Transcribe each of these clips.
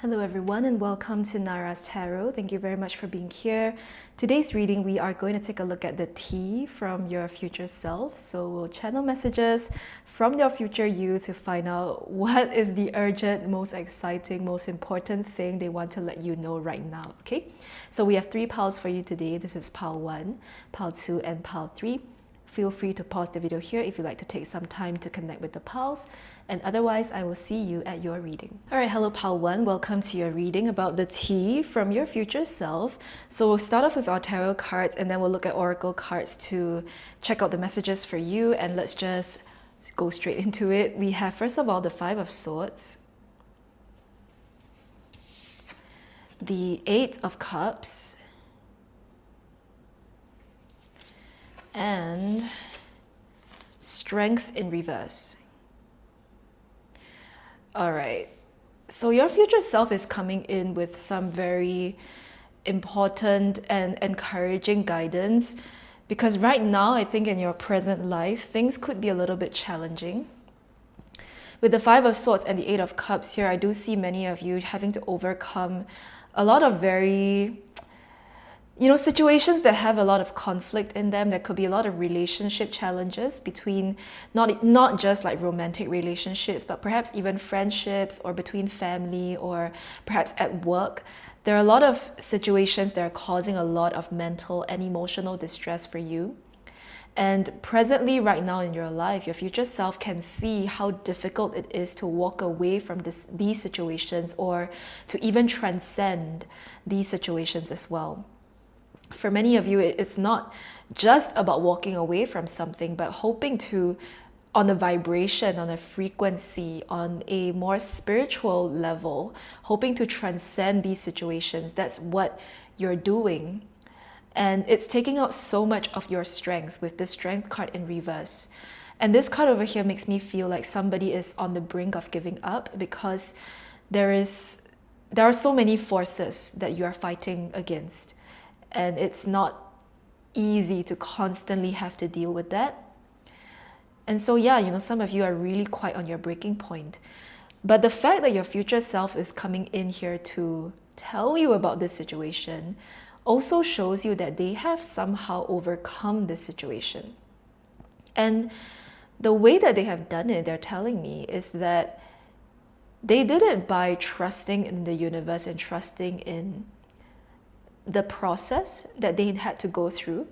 Hello everyone and welcome to Nara's Tarot. Thank you very much for being here. Today's reading we are going to take a look at the T from your future self. So we'll channel messages from your future you to find out what is the urgent, most exciting, most important thing they want to let you know right now. Okay, so we have 3 piles for you today. This is pile 1, pile 2 and pile 3. Feel free to pause the video here if you'd like to take some time to connect with the piles, and otherwise I will see you at your reading. Alright, hello pile 1, welcome to your reading about the T from your future self. So we'll start off with our tarot cards and then we'll look at oracle cards to check out the messages for you, and let's just go straight into it. We have first of all the 5 of Swords, the 8 of Cups, and Strength in reverse. All right, so your future self is coming in with some very important and encouraging guidance, because right now I think in your present life things could be a little bit challenging. With the 5 of Swords and the 8 of Cups here, I do see many of you having to overcome a lot of very situations that have a lot of conflict in them. There could be a lot of relationship challenges between not just like romantic relationships, but perhaps even friendships or between family or perhaps at work. There are a lot of situations that are causing a lot of mental and emotional distress for you. And presently, right now in your life, your future self can see how difficult it is to walk away from these situations or to even transcend these situations as well. For many of you, it's not just about walking away from something, but hoping to, on a vibration, on a frequency, on a more spiritual level, hoping to transcend these situations. That's what you're doing. And it's taking out so much of your strength with the Strength card in reverse. And this card over here makes me feel like somebody is on the brink of giving up, because there are so many forces that you are fighting against. And it's not easy to constantly have to deal with that. And so yeah, some of you are really quite on your breaking point. But the fact that your future self is coming in here to tell you about this situation also shows you that they have somehow overcome this situation. And the way that they have done it, they're telling me, is that they did it by trusting in the universe and trusting in the process that they had to go through.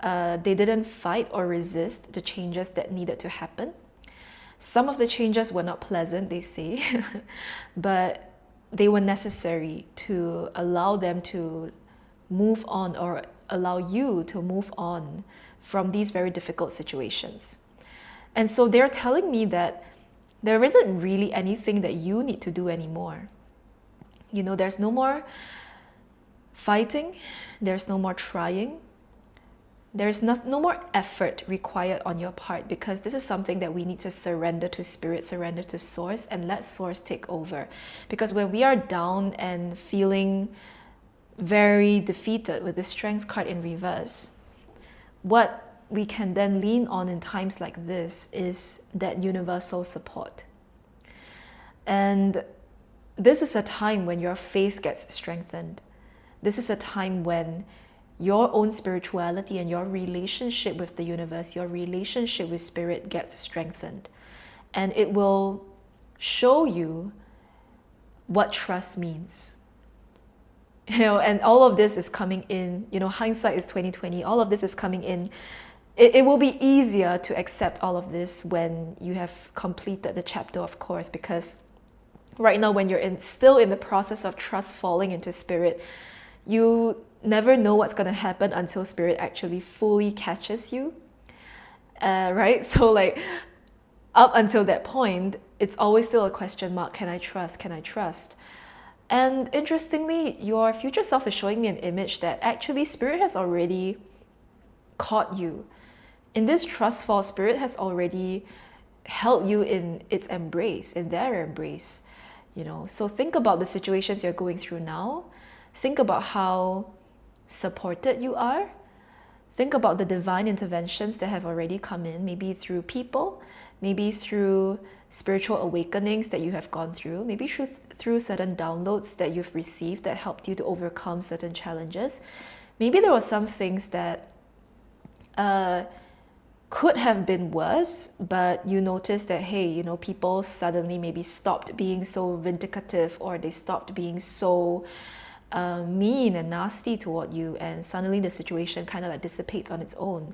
They didn't fight or resist the changes that needed to happen. Some of the changes were not pleasant, they say, but they were necessary to allow them to move on, or allow you to move on from these very difficult situations. And so they're telling me that there isn't really anything that you need to do anymore. There's no more fighting, there's no more trying, there's no more effort required on your part, because this is something that we need to surrender to spirit, surrender to source, and let source take over. Because when we are down and feeling very defeated with the Strength card in reverse, what we can then lean on in times like this is that universal support. And this is a time when your faith gets strengthened. This is a time when your own spirituality and your relationship with the universe, your relationship with spirit gets strengthened. And it will show you what trust means. And all of this is coming in, hindsight is 2020. All of this is coming in. It will be easier to accept all of this when you have completed the chapter, of course, because right now when you're still in the process of trust falling into spirit, you never know what's going to happen until spirit actually fully catches you, right? So like up until that point, it's always still a question mark. Can I trust? Can I trust? And interestingly, your future self is showing me an image that actually spirit has already caught you. In this trust fall, spirit has already held you in its embrace, in their embrace. So think about the situations you're going through now. Think about how supported you are. Think about the divine interventions that have already come in, maybe through people, maybe through spiritual awakenings that you have gone through, maybe through certain downloads that you've received that helped you to overcome certain challenges. Maybe there were some things that could have been worse, but you notice that, hey, people suddenly maybe stopped being so vindicative, or they stopped being so mean and nasty toward you, and suddenly the situation kind of like dissipates on its own.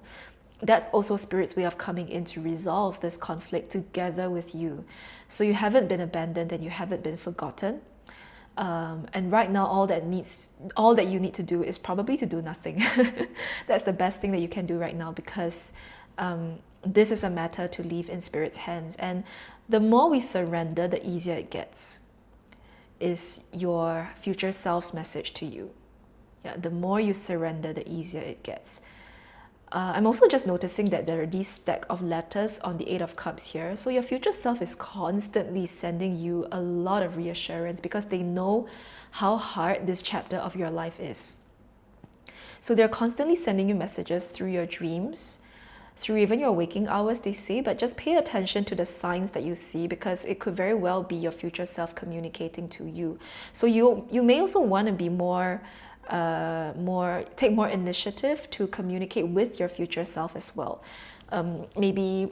That's also Spirit's way of coming in to resolve this conflict together with you. So you haven't been abandoned and you haven't been forgotten. And right now, all that you need to do is probably to do nothing. That's the best thing that you can do right now, because this is a matter to leave in Spirit's hands. And the more we surrender, the easier it gets, is your future self's message to you. Yeah, the more you surrender, the easier it gets. I'm also just noticing that there are these stack of letters on the Eight of Cups here. So your future self is constantly sending you a lot of reassurance, because they know how hard this chapter of your life is. So they're constantly sending you messages through your dreams, through even your waking hours, they say, but just pay attention to the signs that you see, because it could very well be your future self communicating to you. So you may also want to be take more initiative to communicate with your future self as well. Maybe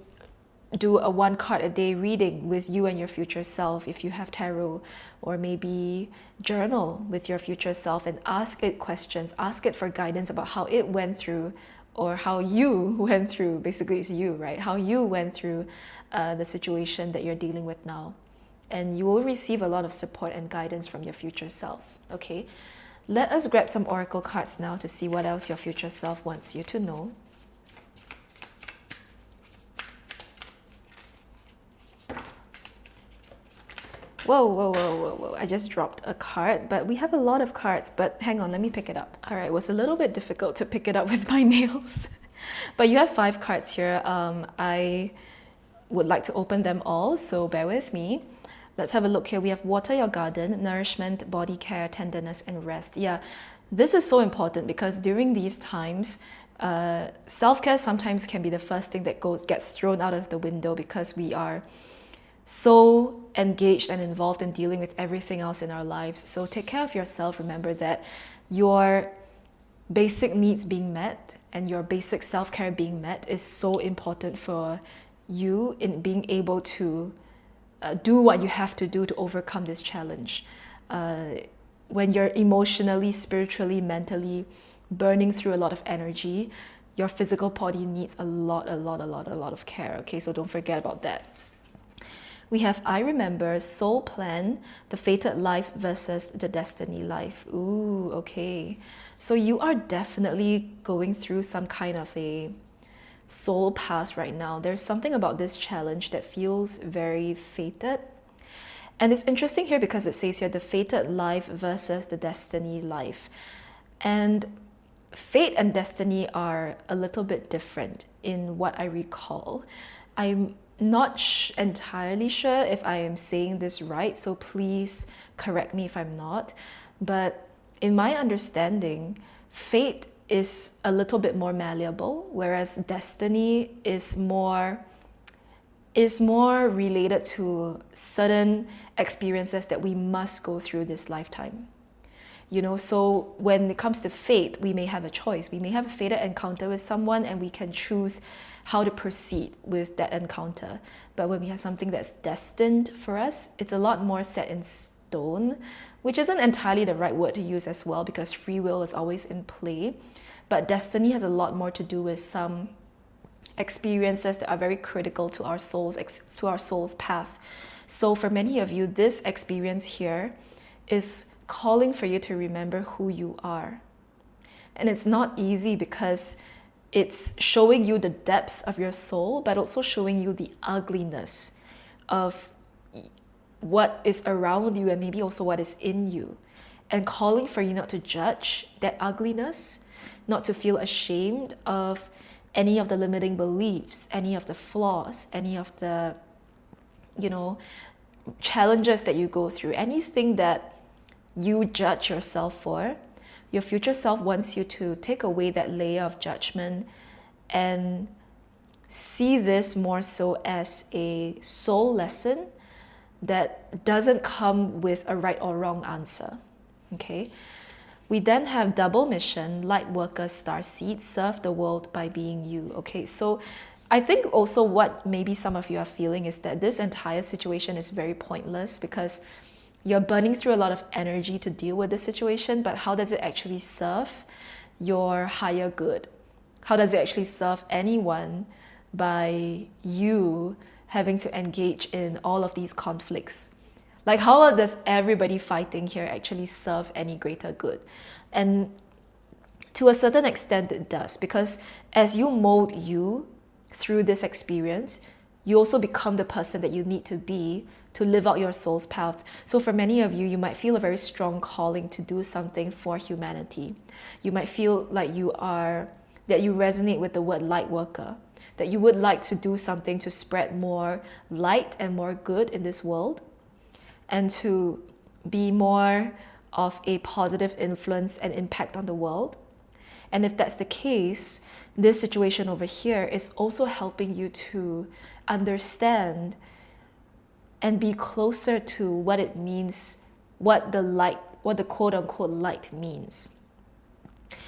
do a 1 card a day reading with you and your future self if you have tarot, or maybe journal with your future self and ask it questions, ask it for guidance about how it went through, or how you went through, basically it's you, right? How you went through the situation that you're dealing with now. And you will receive a lot of support and guidance from your future self, okay? Let us grab some oracle cards now to see what else your future self wants you to know. Whoa. I just dropped a card, but we have a lot of cards, but hang on, let me pick it up. All right, it was a little bit difficult to pick it up with my nails. But you have 5 cards here. I would like to open them all, so bear with me. Let's have a look here. We have water your garden, nourishment, body care, tenderness, and rest. Yeah, this is so important, because during these times, self-care sometimes can be the first thing that gets thrown out of the window, because we are so engaged and involved in dealing with everything else in our lives. So take care of yourself. Remember that your basic needs being met and your basic self-care being met is so important for you in being able to do what you have to do to overcome this challenge. When you're emotionally, spiritually, mentally burning through a lot of energy, your physical body needs a lot of care. Okay, so don't forget about that. We have I Remember, Soul Plan, the Fated Life versus the Destiny Life. Ooh, okay. So you are definitely going through some kind of a soul path right now. There's something about this challenge that feels very fated. And it's interesting here because it says here the fated life versus the destiny life. And fate and destiny are a little bit different in what I recall. I'm not entirely sure if I am saying this right, so please correct me if I'm not. But in my understanding, fate is a little bit more malleable, whereas destiny is more related to certain experiences that we must go through this lifetime. So when it comes to fate, we may have a choice. We may have a fated encounter with someone and we can choose how to proceed with that encounter. But when we have something that's destined for us, it's a lot more set in stone, which isn't entirely the right word to use as well, because free will is always in play. But destiny has a lot more to do with some experiences that are very critical to our soul's path. So for many of you, this experience here is calling for you to remember who you are. And it's not easy because it's showing you the depths of your soul, but also showing you the ugliness of what is around you and maybe also what is in you. And calling for you not to judge that ugliness, not to feel ashamed of any of the limiting beliefs, any of the flaws, any of the, challenges that you go through, anything that you judge yourself for. Your future self wants you to take away that layer of judgment and see this more so as a soul lesson that doesn't come with a right or wrong answer. Okay. We then have double mission, light worker, star seed, serve the world by being you. Okay, so I think also what maybe some of you are feeling is that this entire situation is very pointless because you're burning through a lot of energy to deal with the situation, but how does it actually serve your higher good? How does it actually serve anyone by you having to engage in all of these conflicts? Like, how does everybody fighting here actually serve any greater good? And to a certain extent, it does, because as you mold you through this experience, you also become the person that you need to be to live out your soul's path. So for many of you, you might feel a very strong calling to do something for humanity. You might feel like that you resonate with the word light worker, that you would like to do something to spread more light and more good in this world, and to be more of a positive influence and impact on the world. And if that's the case, this situation over here is also helping you to understand and be closer to what it means, what the quote unquote light means.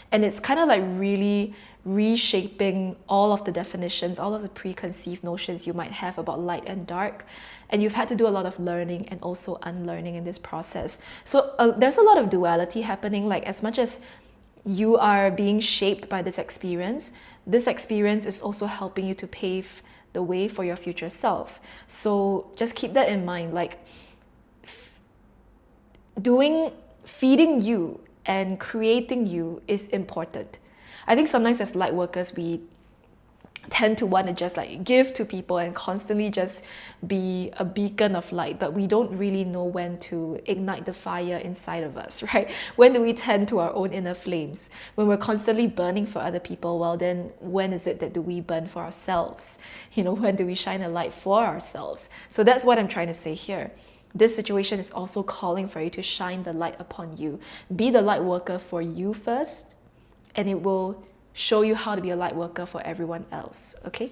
And it's kind of like really reshaping all of the definitions, all of the preconceived notions you might have about light and dark. And you've had to do a lot of learning and also unlearning in this process. So there's a lot of duality happening. Like, as much as you are being shaped by this experience is also helping you to pave the way for your future self. So just keep that in mind. Like, feeding you and creating you is important. I think sometimes as light workers, we tend to want to just like give to people and constantly just be a beacon of light, but we don't really know when to ignite the fire inside of us, right? When do we tend to our own inner flames? When we're constantly burning for other people, well then when is it that do we burn for ourselves? When do we shine a light for ourselves? So that's what I'm trying to say here. This situation is also calling for you to shine the light upon you. Be the light worker for you first, and it will show you how to be a light worker for everyone else, okay?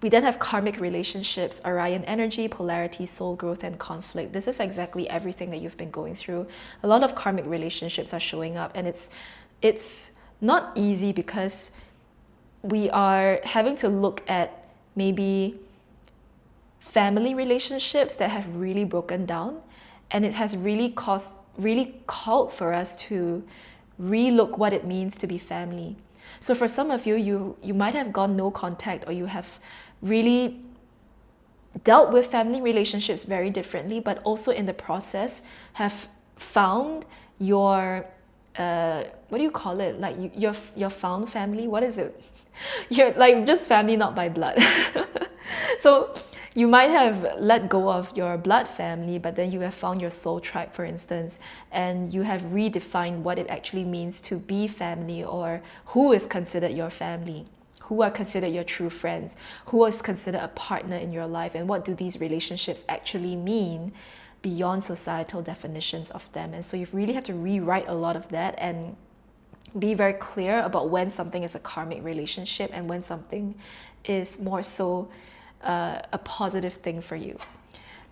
We then have karmic relationships, Orion energy, polarity, soul growth, and conflict. This is exactly everything that you've been going through. A lot of karmic relationships are showing up, and it's not easy because we are having to look at maybe family relationships that have really broken down, and it has really called for us to relook what it means to be family. So for some of you might have gone no contact, or you have really dealt with family relationships very differently, but also in the process have found your what do you call it? Like your found family. What is it? You're like just family, not by blood. So you might have let go of your blood family, but then you have found your soul tribe, for instance, and you have redefined what it actually means to be family, or who is considered your family, who are considered your true friends, who is considered a partner in your life, and what do these relationships actually mean beyond societal definitions of them. And so you've really had to rewrite a lot of that and be very clear about when something is a karmic relationship and when something is more so a positive thing for you.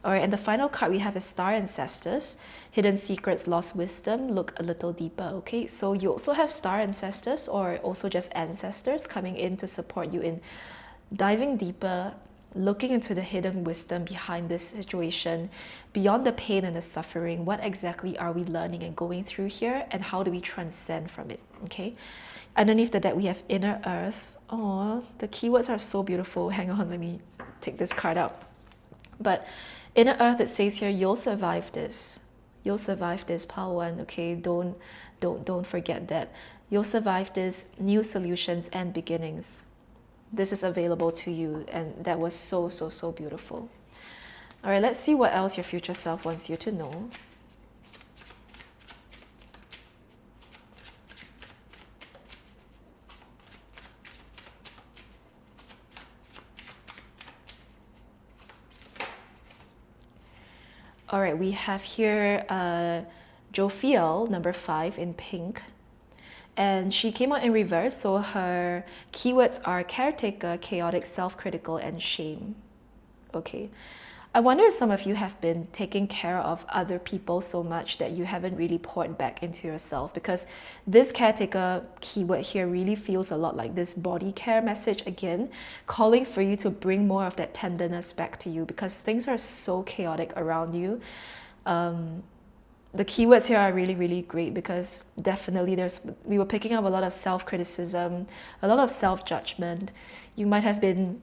All right, and the final card we have is Star Ancestors, Hidden Secrets, Lost Wisdom. Look a little deeper, okay? So you also have Star Ancestors, or also just ancestors, coming in to support you in diving deeper, looking into the hidden wisdom behind this situation, beyond the pain and the suffering. What exactly are we learning and going through here, and how do we transcend from it, okay? Underneath the deck, we have Inner Earth. Oh, the keywords are so beautiful. Hang on, let me take this card out. But Inner Earth, it says here, you'll survive this. You'll survive this, Pile 1, okay? Don't forget that. You'll survive this. New solutions and beginnings. This is available to you, and that was so, so, so beautiful. All right, let's see what else your future self wants you to know. All right, we have here Jophiel, number 5 in pink. And she came out in reverse, so her keywords are caretaker, chaotic, self-critical, and shame. Okay. I wonder if some of you have been taking care of other people so much that you haven't really poured back into yourself, because this caretaker keyword here really feels a lot like this body care message again, calling for you to bring more of that tenderness back to you because things are so chaotic around you. The keywords here are really, really great because definitely we were picking up a lot of self-criticism, a lot of self-judgment. You might have been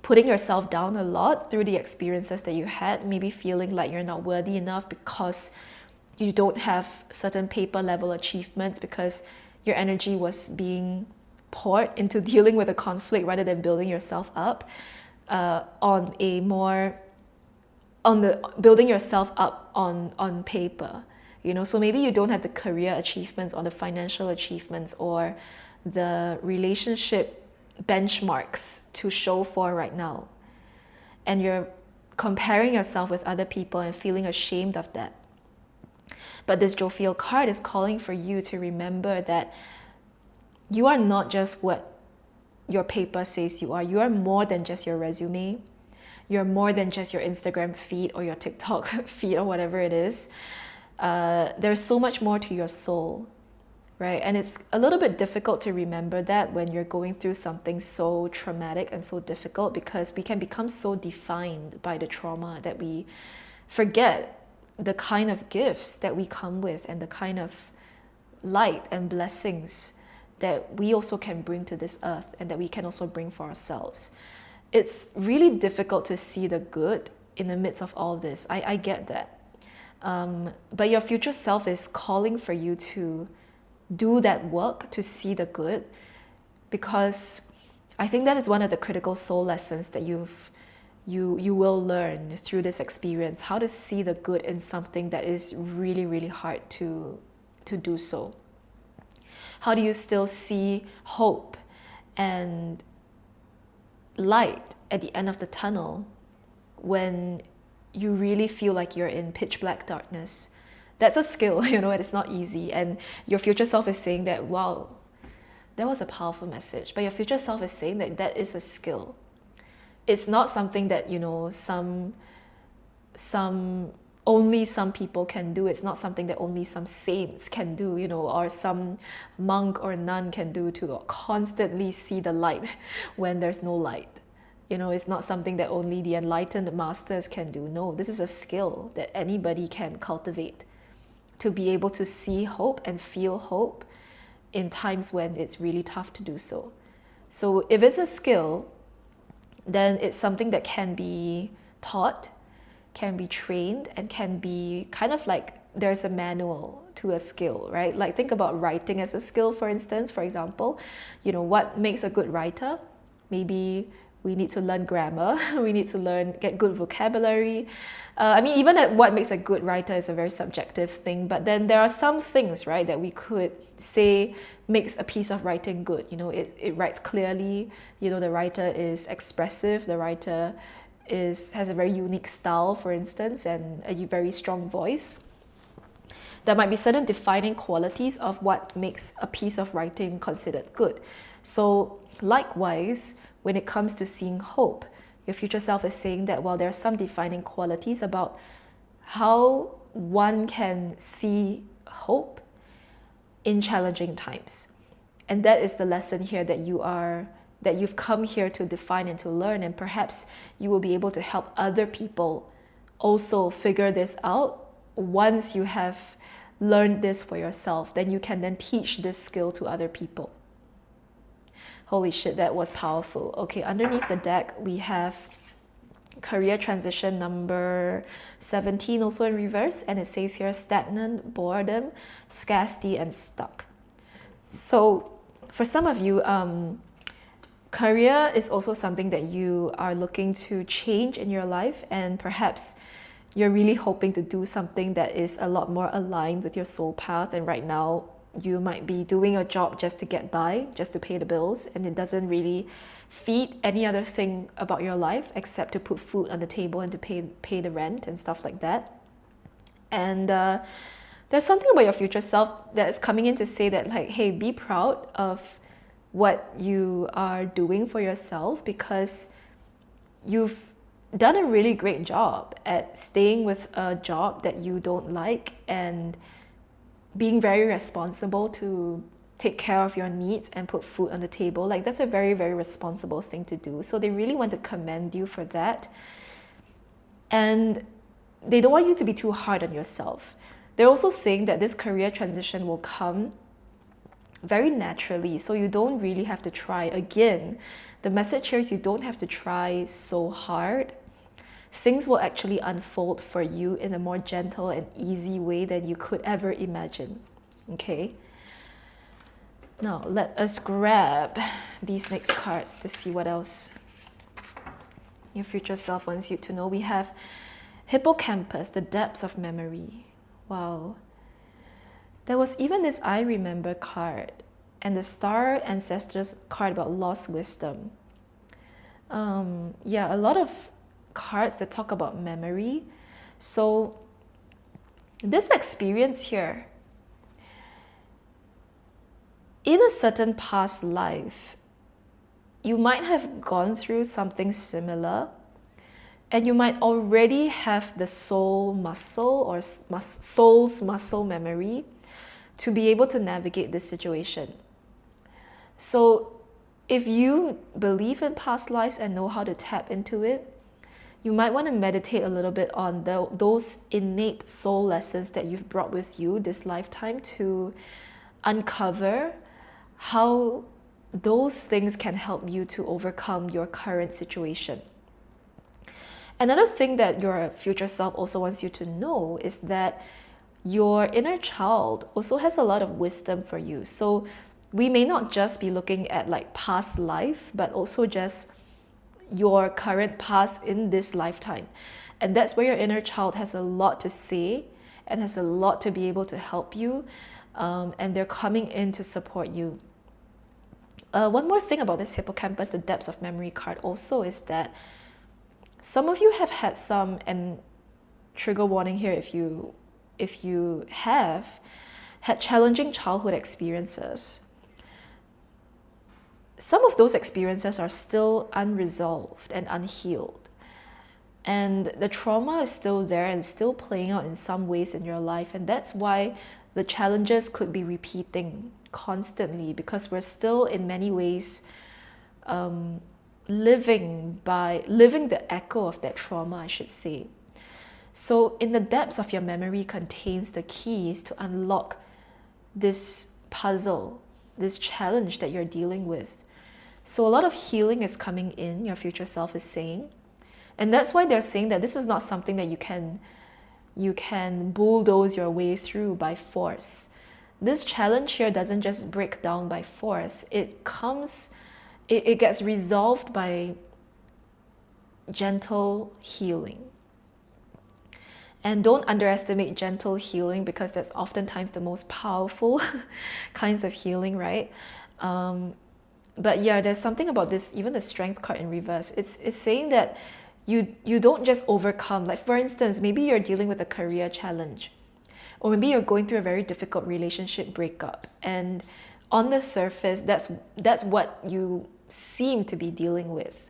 putting yourself down a lot through the experiences that you had, maybe feeling like you're not worthy enough because you don't have certain paper level achievements, because your energy was being poured into dealing with a conflict rather than building yourself up on a more on the building yourself up on paper, so maybe you don't have the career achievements or the financial achievements or the relationship benchmarks to show for right now, and you're comparing yourself with other people and feeling ashamed of that. But this jovial card is calling for you to remember that you are not just what your paper says you are. You are more than just your resume. You're more than just your Instagram feed or your TikTok feed or whatever it is. There's so much more to your soul, right? And it's a little bit difficult to remember that when you're going through something so traumatic and so difficult, because we can become so defined by the trauma that we forget the kind of gifts that we come with and the kind of light and blessings that we also can bring to this earth and that we can also bring for ourselves. It's really difficult to see the good in the midst of all this. I get that. But your future self is calling for you to do that work to see the good, because I think that is one of the critical soul lessons that you will learn through this experience, how to see the good in something that is really, really hard to do so. How do you still see hope and light at the end of the tunnel when you really feel like you're in pitch black darkness? That's a skill, and it's not easy. And your future self is saying that, wow, that was a powerful message. But your future self is saying that that is a skill. It's not something that, only some people can do. It's not something that only some saints can do, or some monk or nun can do, to constantly see the light when there's no light. It's not something that only the enlightened masters can do. No, this is a skill that anybody can cultivate, to be able to see hope and feel hope in times when it's really tough to do so. So if it's a skill, then it's something that can be taught, can be trained, and can be kind of like there's a manual to a skill, right? Like think about writing as a skill, for instance. For example, what makes a good writer? Maybe we need to learn grammar. We need to get good vocabulary. Even at what makes a good writer is a very subjective thing. But then there are some things, right, that we could say makes a piece of writing good. It writes clearly. The writer is expressive. The writer has a very unique style, for instance, and a very strong voice. There might be certain defining qualities of what makes a piece of writing considered good. So likewise, when it comes to seeing hope, your future self is saying that, well, there are some defining qualities about how one can see hope in challenging times. And that is the lesson here that you've come here to define and to learn. And perhaps you will be able to help other people also figure this out. Once you have learned this for yourself, then you can then teach this skill to other people. Holy shit, that was powerful. Okay, underneath the deck, we have career transition number 17, also in reverse. And it says here, stagnant, boredom, scarcity, and stuck. So for some of you, career is also something that you are looking to change in your life. And perhaps you're really hoping to do something that is a lot more aligned with your soul path. And right now, you might be doing a job just to get by, just to pay the bills, and it doesn't really feed any other thing about your life except to put food on the table and to pay the rent and stuff like that. And the there's something about your future self that is coming in to say that, like, hey, be proud of what you are doing for yourself, because you've done a really great job at staying with a job that you don't like and being very responsible to take care of your needs and put food on the table. Like, that's a very, very responsible thing to do. So they really want to commend you for that. And they don't want you to be too hard on yourself. They're also saying that this career transition will come very naturally, so you don't really have to try. Again, the message here is you don't have to try so hard. Things will actually unfold for you in a more gentle and easy way than you could ever imagine. Okay? Now, let us grab these next cards to see what else your future self wants you to know. We have Hippocampus, the depths of memory. Wow. There was even this I remember card and the Star Ancestors card about lost wisdom. Yeah, a lot of cards that talk about memory. So this experience here, in a certain past life, you might have gone through something similar, and you might already have the soul muscle or soul's muscle memory to be able to navigate this situation. So if you believe in past lives and know how to tap into it, you might want to meditate a little bit on those innate soul lessons that you've brought with you this lifetime to uncover how those things can help you to overcome your current situation. Another thing that your future self also wants you to know is that your inner child also has a lot of wisdom for you. So we may not just be looking at like past life, but also just your current past in this lifetime. And that's where your inner child has a lot to say and has a lot to be able to help you. And they're coming in to support you. One more thing about this Hippocampus, the depths of memory card also, is that some of you have had some, and trigger warning here if you have had challenging childhood experiences. Some of those experiences are still unresolved and unhealed. And the trauma is still there and still playing out in some ways in your life. And that's why the challenges could be repeating constantly, because we're still in many ways living the echo of that trauma, I should say. So in the depths of your memory contains the keys to unlock this puzzle, this challenge that you're dealing with. So a lot of healing is coming in, your future self is saying. And that's why they're saying that this is not something that you can bulldoze your way through by force. This challenge here doesn't just break down by force. It gets resolved by gentle healing. And don't underestimate gentle healing, because that's oftentimes the most powerful kinds of healing, right? But yeah, there's something about this, even the Strength card in reverse. It's saying that you don't just overcome. Like, for instance, maybe you're dealing with a career challenge, or maybe you're going through a very difficult relationship breakup, and on the surface, that's what you seem to be dealing with,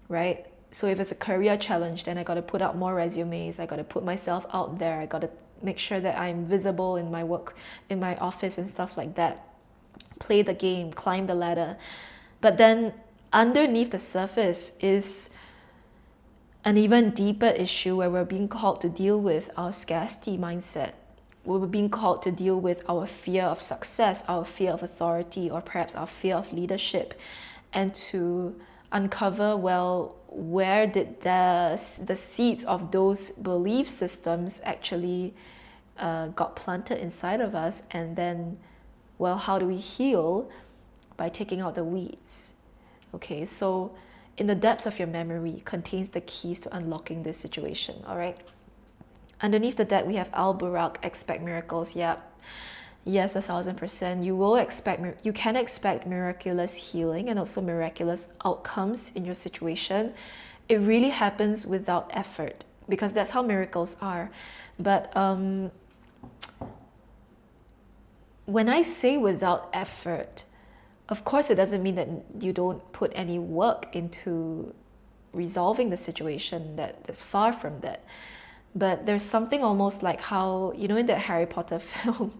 right? So if it's a career challenge, then I got to put out more resumes. I got to put myself out there. I got to make sure that I'm visible in my work, in my office and stuff like that. Play the game, climb the ladder. But then underneath the surface is an even deeper issue where we're being called to deal with our scarcity mindset. We're being called to deal with our fear of success, our fear of authority, or perhaps our fear of leadership, and to uncover, well, where did the seeds of those belief systems actually got planted inside of us, and then, well, how do we heal? By taking out the weeds. Okay, so in the depths of your memory contains the keys to unlocking this situation, all right? Underneath the deck, we have Al-Burak, expect miracles. Yep. Yes, 1000%. You can expect miraculous healing and also miraculous outcomes in your situation. It really happens without effort, because that's how miracles are. But when I say without effort, of course, it doesn't mean that you don't put any work into resolving the situation. That's far from that. But there's something almost like how, you know, in that Harry Potter film,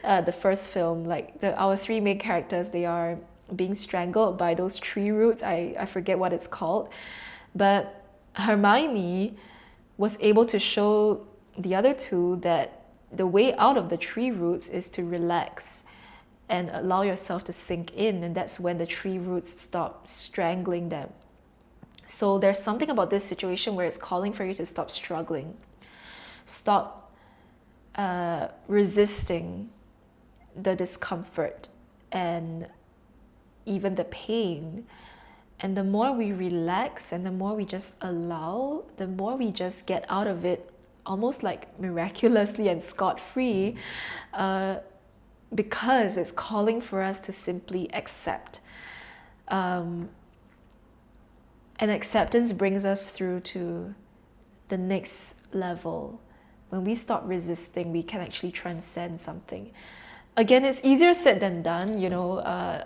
the first film, like our three main characters, they are being strangled by those tree roots. I forget what it's called. But Hermione was able to show the other two that the way out of the tree roots is to relax and allow yourself to sink in, and that's when the tree roots stop strangling them. So there's something about this situation where it's calling for you to stop struggling, stop resisting the discomfort and even the pain. And the more we relax and the more we just allow, the more we just get out of it almost like miraculously and scot-free, because it's calling for us to simply accept. And acceptance brings us through to the next level. When we stop resisting, we can actually transcend something. Again, it's easier said than done, you know.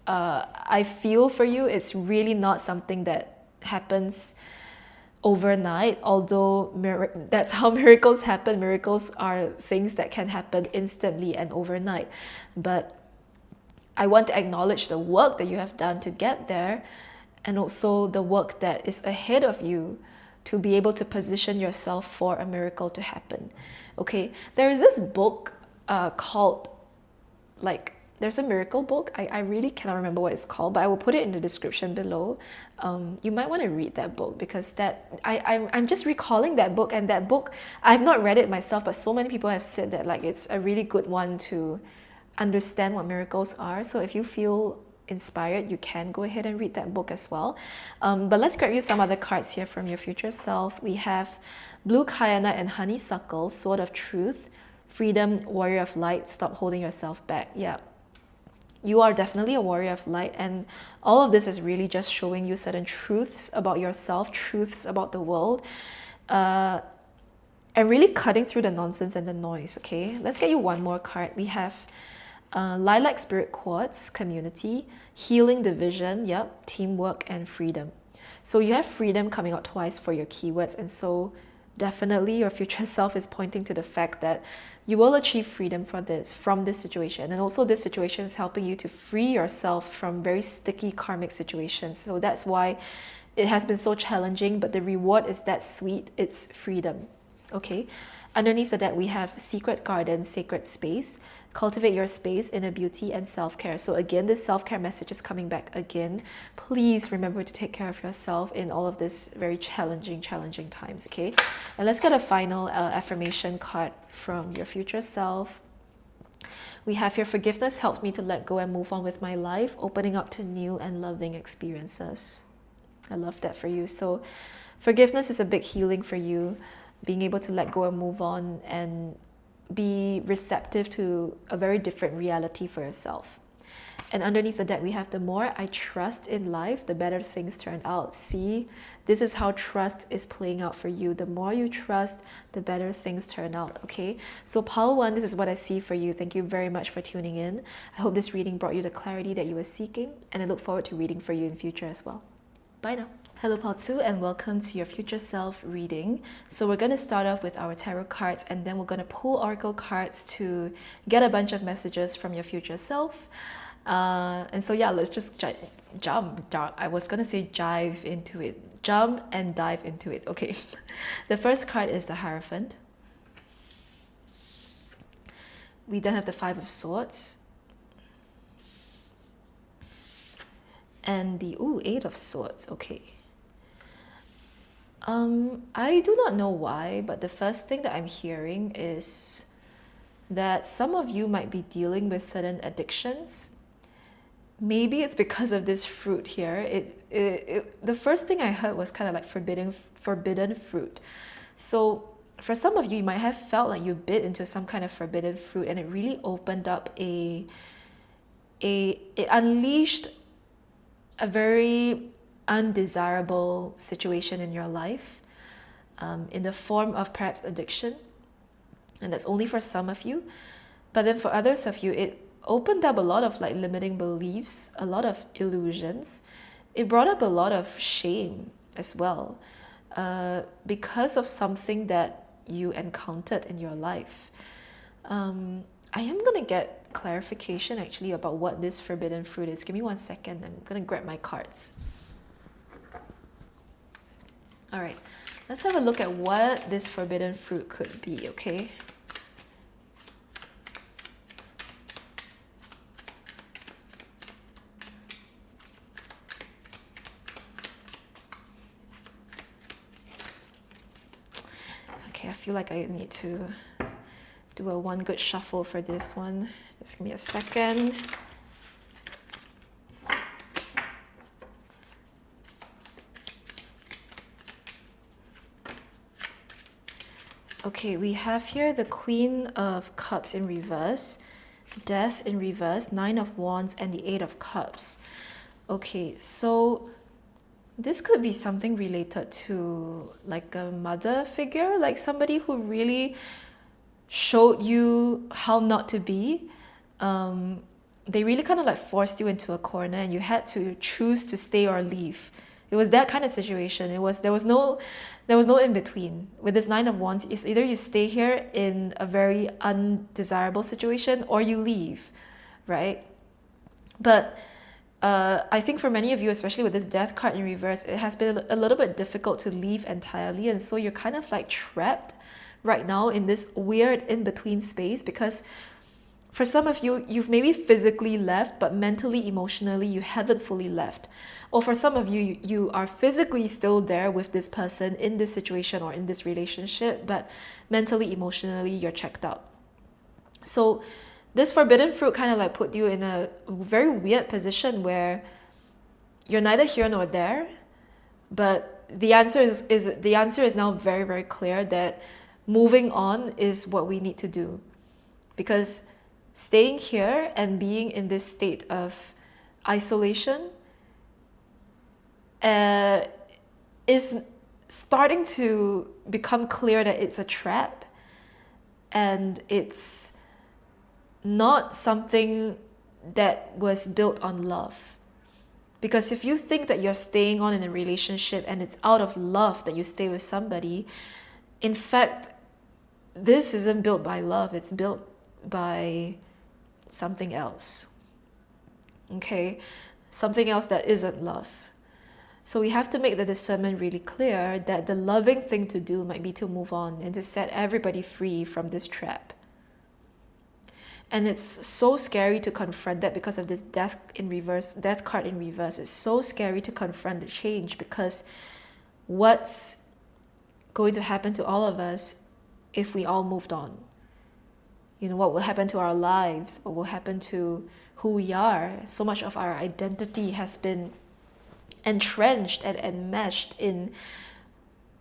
I feel for you. It's really not something that happens overnight, although that's how miracles happen. Miracles are things that can happen instantly and overnight. But I want to acknowledge the work that you have done to get there, and also the work that is ahead of you to be able to position yourself for a miracle to happen. Okay, there is this book called, like, there's a miracle book. I really cannot remember what it's called, but I will put it in the description below. You might want to read that book, because I'm just recalling that book, and that book, I've not read it myself, but so many people have said that like it's a really good one to understand what miracles are. So if you feel inspired, you can go ahead and read that book as well. But let's grab you some other cards here from your future self. We have Blue Kyanite and Honeysuckle, Sword of Truth, Freedom, Warrior of Light, Stop holding yourself back. Yeah. You are definitely a warrior of light, and all of this is really just showing you certain truths about yourself, truths about the world, and really cutting through the nonsense and the noise. Okay, let's get you one more card. We have Lilac Spirit Quartz, Community, Healing Division, yep, Teamwork, and Freedom. So you have freedom coming out twice for your keywords, and so definitely your future self is pointing to the fact that you will achieve freedom from this situation. And also this situation is helping you to free yourself from very sticky karmic situations. So that's why it has been so challenging, but the reward is that sweet. It's freedom. Okay. Underneath of that, we have Secret Garden, Sacred Space. Cultivate your space, inner beauty, and self-care. So again, this self-care message is coming back again. Please remember to take care of yourself in all of this very challenging times, okay? And let's get a final affirmation card from your future self. We have your forgiveness helped me to let go and move on with my life, opening up to new and loving experiences. I love that for you. So forgiveness is a big healing for you, being able to let go and move on and be receptive to a very different reality for yourself. And underneath the deck, we have the more I trust in life, the better things turn out. See, this is how trust is playing out for you. The more you trust, the better things turn out, okay? So pile 1, this is what I see for you. Thank you very much for tuning in. I hope this reading brought you the clarity that you were seeking, and I look forward to reading for you in future as well. Bye now. Hello Pal 2, and welcome to your future self reading. So we're going to start off with our tarot cards, and then we're going to pull oracle cards to get a bunch of messages from your future self. And so yeah, let's just jump. I was going to say jive into it. Jump and dive into it. Okay. The first card is the Hierophant. We then have the 5 of Swords. And the 8 of Swords. Okay. I do not know why, but the first thing that I'm hearing is that some of you might be dealing with certain addictions. Maybe it's because of this fruit here. The first thing I heard was kind of like forbidden fruit. So for some of you might have felt like you bit into some kind of forbidden fruit, and it really opened up it unleashed a very undesirable situation in your life, in the form of perhaps addiction. And that's only for some of you. But then for others of you, it opened up a lot of like limiting beliefs, a lot of illusions. It brought up a lot of shame as well, because of something that you encountered in your life. I am going to get clarification actually about what this forbidden fruit is. Give me 1 second. I'm going to grab my cards. All right, let's have a look at what this forbidden fruit could be, okay? Okay, I feel like I need to do a one good shuffle for this one. Just give me a second. Okay, we have here the Queen of Cups in reverse, Death in reverse, Nine of Wands, and the Eight of Cups. Okay, so this could be something related to like a mother figure, like somebody who really showed you how not to be. They really kind of like forced you into a corner and you had to choose to stay or leave. It was that kind of situation. There was no in between. With this Nine of Wands, it's either you stay here in a very undesirable situation or you leave, right? But I think for many of you, especially with this Death card in reverse, it has been a little bit difficult to leave entirely, and so you're kind of like trapped right now in this weird in-between space, because for some of you, you've maybe physically left, but mentally, emotionally, you haven't fully left. Or for some of you, you are physically still there with this person in this situation or in this relationship, but mentally, emotionally, you're checked out. So this forbidden fruit kind of like put you in a very weird position where you're neither here nor there, but the answer is now very, very clear that moving on is what we need to do. Because staying here and being in this state of isolation is starting to become clear that it's a trap, and it's not something that was built on love. Because if you think that you're staying on in a relationship and it's out of love that you stay with somebody, in fact, this isn't built by love, it's built by something else. Okay? Something else that isn't love. So we have to make the discernment really clear that the loving thing to do might be to move on and to set everybody free from this trap. And it's so scary to confront that because of this death card in reverse. It's so scary to confront the change, because what's going to happen to all of us if we all moved on? You know, what will happen to our lives? What will happen to who we are? So much of our identity has been entrenched and enmeshed in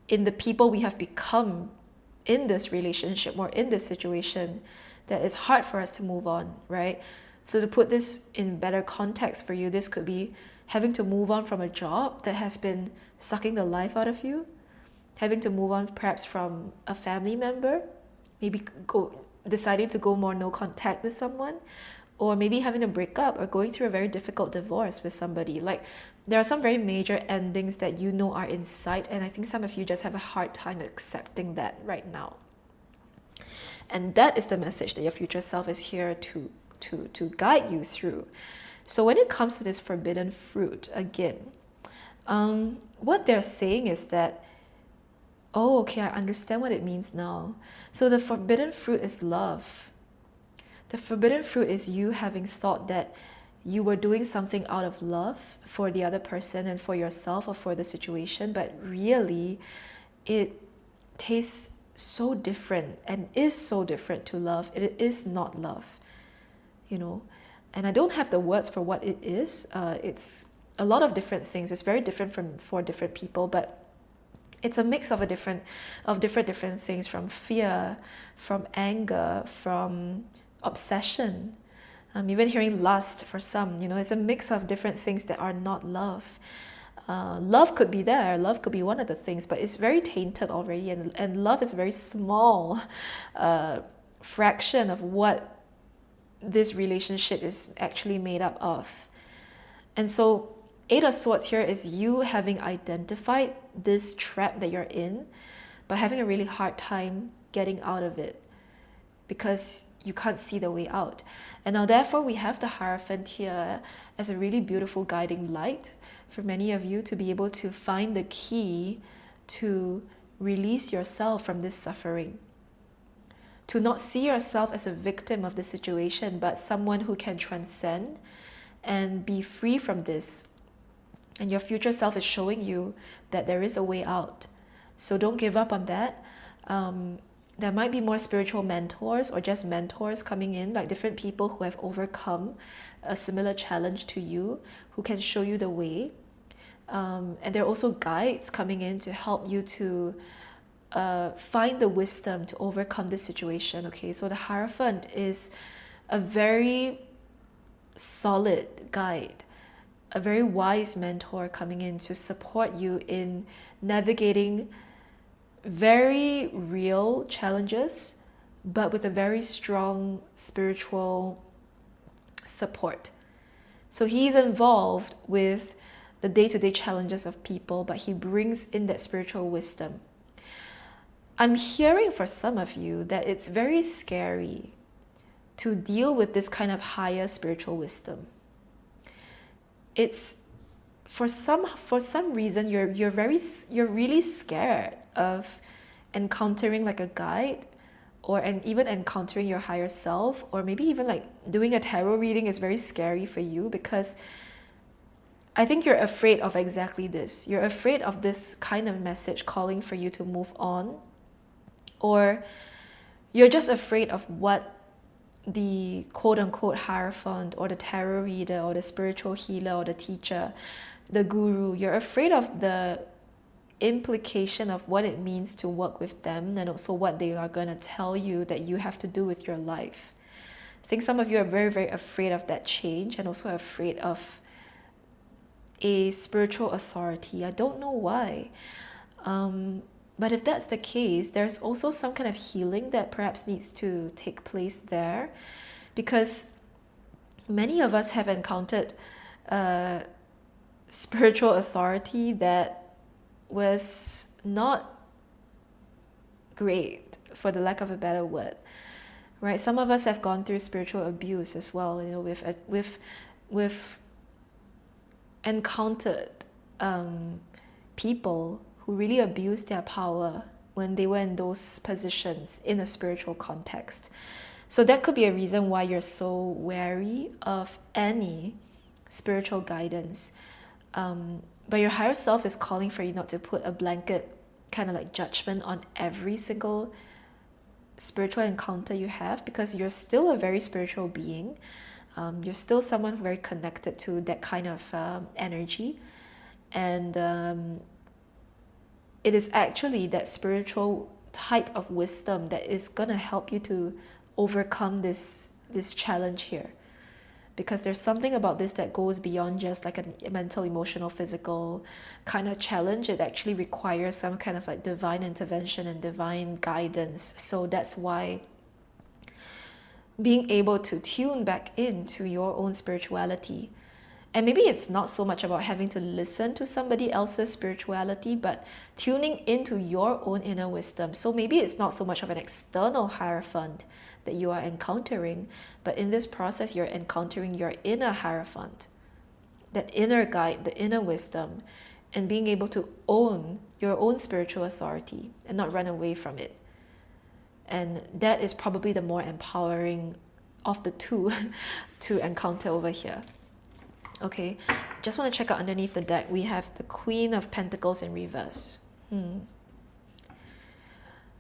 the people we have become in this relationship or in this situation, that it's hard for us to move on, right? So to put this in better context for you, this could be having to move on from a job that has been sucking the life out of you, having to move on perhaps from a family member, maybe deciding to go more no contact with someone, or maybe having to break up or going through a very difficult divorce with somebody. Like, there are some very major endings that you know are in sight, and I think some of you just have a hard time accepting that right now. And that is the message that your future self is here to guide you through. So when it comes to this forbidden fruit, again, what they're saying is that, oh, okay, I understand what it means now. So the forbidden fruit is love. The forbidden fruit is you having thought that you were doing something out of love for the other person and for yourself or for the situation, but really it tastes so different and is so different to love. It is not love, you know. And I don't have the words for what it is. It's a lot of different things. It's very different for different people, but it's a mix of different things, from fear, from anger, from obsession. Even hearing lust for some, you know, it's a mix of different things that are not love. Love could be there, love could be one of the things, but it's very tainted already, and love is a very small fraction of what this relationship is actually made up of. And so, Eight of Swords here is you having identified this trap that you're in, but having a really hard time getting out of it because you can't see the way out. And now, therefore, we have the Hierophant here as a really beautiful guiding light for many of you to be able to find the key to release yourself from this suffering. To not see yourself as a victim of the situation, but someone who can transcend and be free from this. And your future self is showing you that there is a way out. So don't give up on that. There might be more spiritual mentors or just mentors coming in, like different people who have overcome a similar challenge to you, who can show you the way. And there are also guides coming in to help you to find the wisdom to overcome this situation. Okay, so the Hierophant is a very solid guide, a very wise mentor coming in to support you in navigating very real challenges, but with a very strong spiritual support. So he's involved with the day-to-day challenges of people, but he brings in that spiritual wisdom. I'm hearing for some of you that it's very scary to deal with this kind of higher spiritual wisdom. It's for some reason you're really scared of encountering like a guide, and even encountering your higher self, or maybe even like doing a tarot reading is very scary for you, because I think you're afraid of exactly this. You're afraid of this kind of message calling for you to move on, or you're just afraid of what the quote-unquote Hierophant or the tarot reader or the spiritual healer or the teacher, the guru, you're afraid of the implication of what it means to work with them, and also what they are going to tell you that you have to do with your life. I think some of you are very, very afraid of that change, and also afraid of a spiritual authority. I don't know why. But if that's the case, there's also some kind of healing that perhaps needs to take place there, because many of us have encountered spiritual authority that was not great, for the lack of a better word, right? Some of us have gone through spiritual abuse as well. You know, we've encountered people who really abused their power when they were in those positions in a spiritual context. So that could be a reason why you're so wary of any spiritual guidance. But your higher self is calling for you not to put a blanket kind of like judgment on every single spiritual encounter you have, because you're still a very spiritual being. You're still someone very connected to that kind of energy. And it is actually that spiritual type of wisdom that is going to help you to overcome this challenge here. Because there's something about this that goes beyond just like a mental, emotional, physical kind of challenge. It actually requires some kind of like divine intervention and divine guidance. So that's why being able to tune back into your own spirituality, and maybe it's not so much about having to listen to somebody else's spirituality, but tuning into your own inner wisdom. So maybe it's not so much of an external Hierophant that you are encountering, but in this process, you're encountering your inner Hierophant, that inner guide, the inner wisdom, and being able to own your own spiritual authority and not run away from it. And that is probably the more empowering of the two to encounter over here. Okay, just want to check out underneath the deck. We have the Queen of Pentacles in reverse.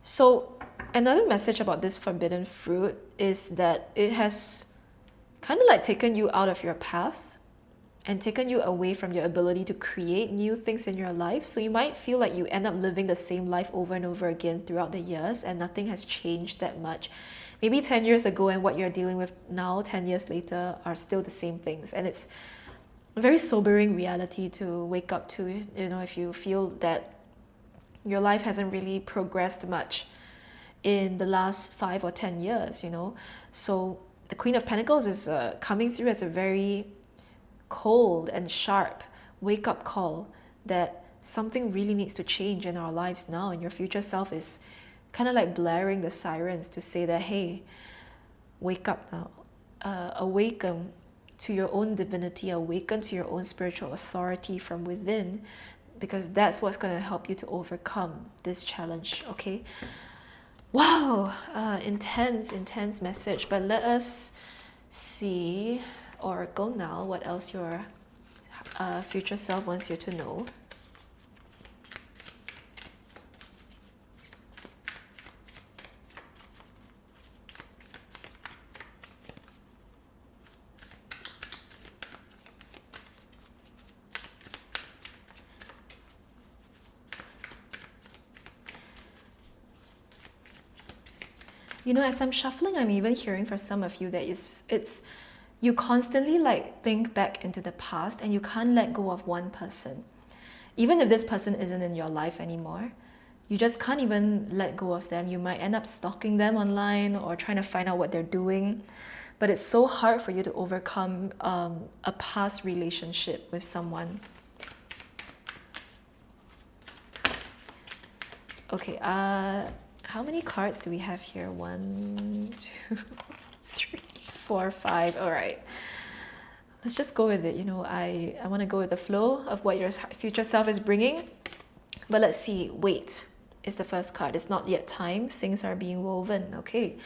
So another message about this forbidden fruit is that it has kind of like taken you out of your path and taken you away from your ability to create new things in your life. So you might feel like you end up living the same life over and over again throughout the years, and nothing has changed that much. Maybe 10 years ago and what you're dealing with now, 10 years later, are still the same things. And it's a very sobering reality to wake up to, you know, if you feel that your life hasn't really progressed much in the last 5 or 10 years, you know. So the Queen of Pentacles is coming through as a very cold and sharp wake-up call that something really needs to change in our lives now, and your future self is kind of like blaring the sirens to say that, hey, wake up now, awaken to your own divinity, awaken to your own spiritual authority from within, because that's what's going to help you to overcome this challenge. Okay, wow, intense message. But let us see, Oracle, now what else your future self wants you to know. You know, as I'm shuffling, I'm even hearing for some of you that it's you constantly like think back into the past and you can't let go of one person. Even if this person isn't in your life anymore, you just can't even let go of them. You might end up stalking them online or trying to find out what they're doing. But it's so hard for you to overcome a past relationship with someone. Okay, how many cards do we have here? 1, 2, 3, 4, 5. All right. Let's just go with it. You know, I want to go with the flow of what your future self is bringing. But let's see. Wait is the first card. It's not yet time. Things are being woven. Okay.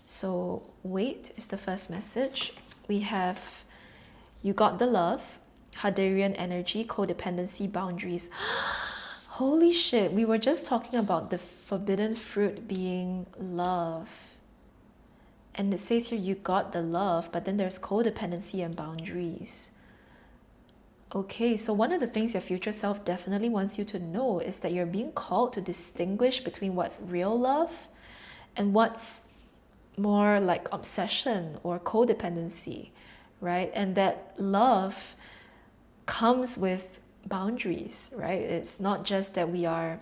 So wait is the first message. We have you got the love, Hadarian energy, codependency, boundaries. Holy shit, we were just talking about the forbidden fruit being love. And it says here you got the love, but then there's codependency and boundaries. Okay, so one of the things your future self definitely wants you to know is that you're being called to distinguish between what's real love and what's more like obsession or codependency, right? And that love comes with boundaries, right? It's not just that we are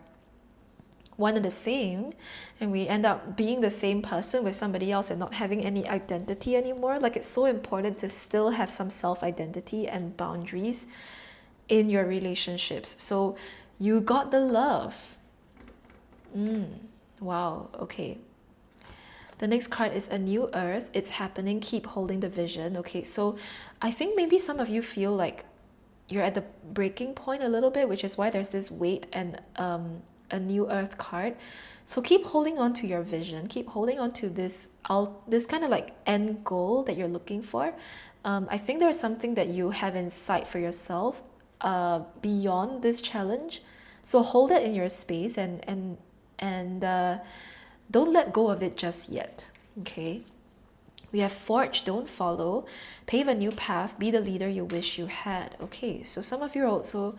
one and the same and we end up being the same person with somebody else and not having any identity anymore. Like, it's so important to still have some self-identity and boundaries in your relationships. So you got the love. Wow, okay. The next card is a new earth. It's happening. Keep holding the vision. Okay, so I think maybe some of you feel like you're at the breaking point a little bit, which is why there's this weight and a new earth card. So keep holding on to your vision. Keep holding on to this kind of like end goal that you're looking for. I think there's something that you have in sight for yourself beyond this challenge. So hold it in your space and don't let go of it just yet. Okay. We have forge, don't follow, pave a new path, be the leader you wish you had. Okay, so some of you are also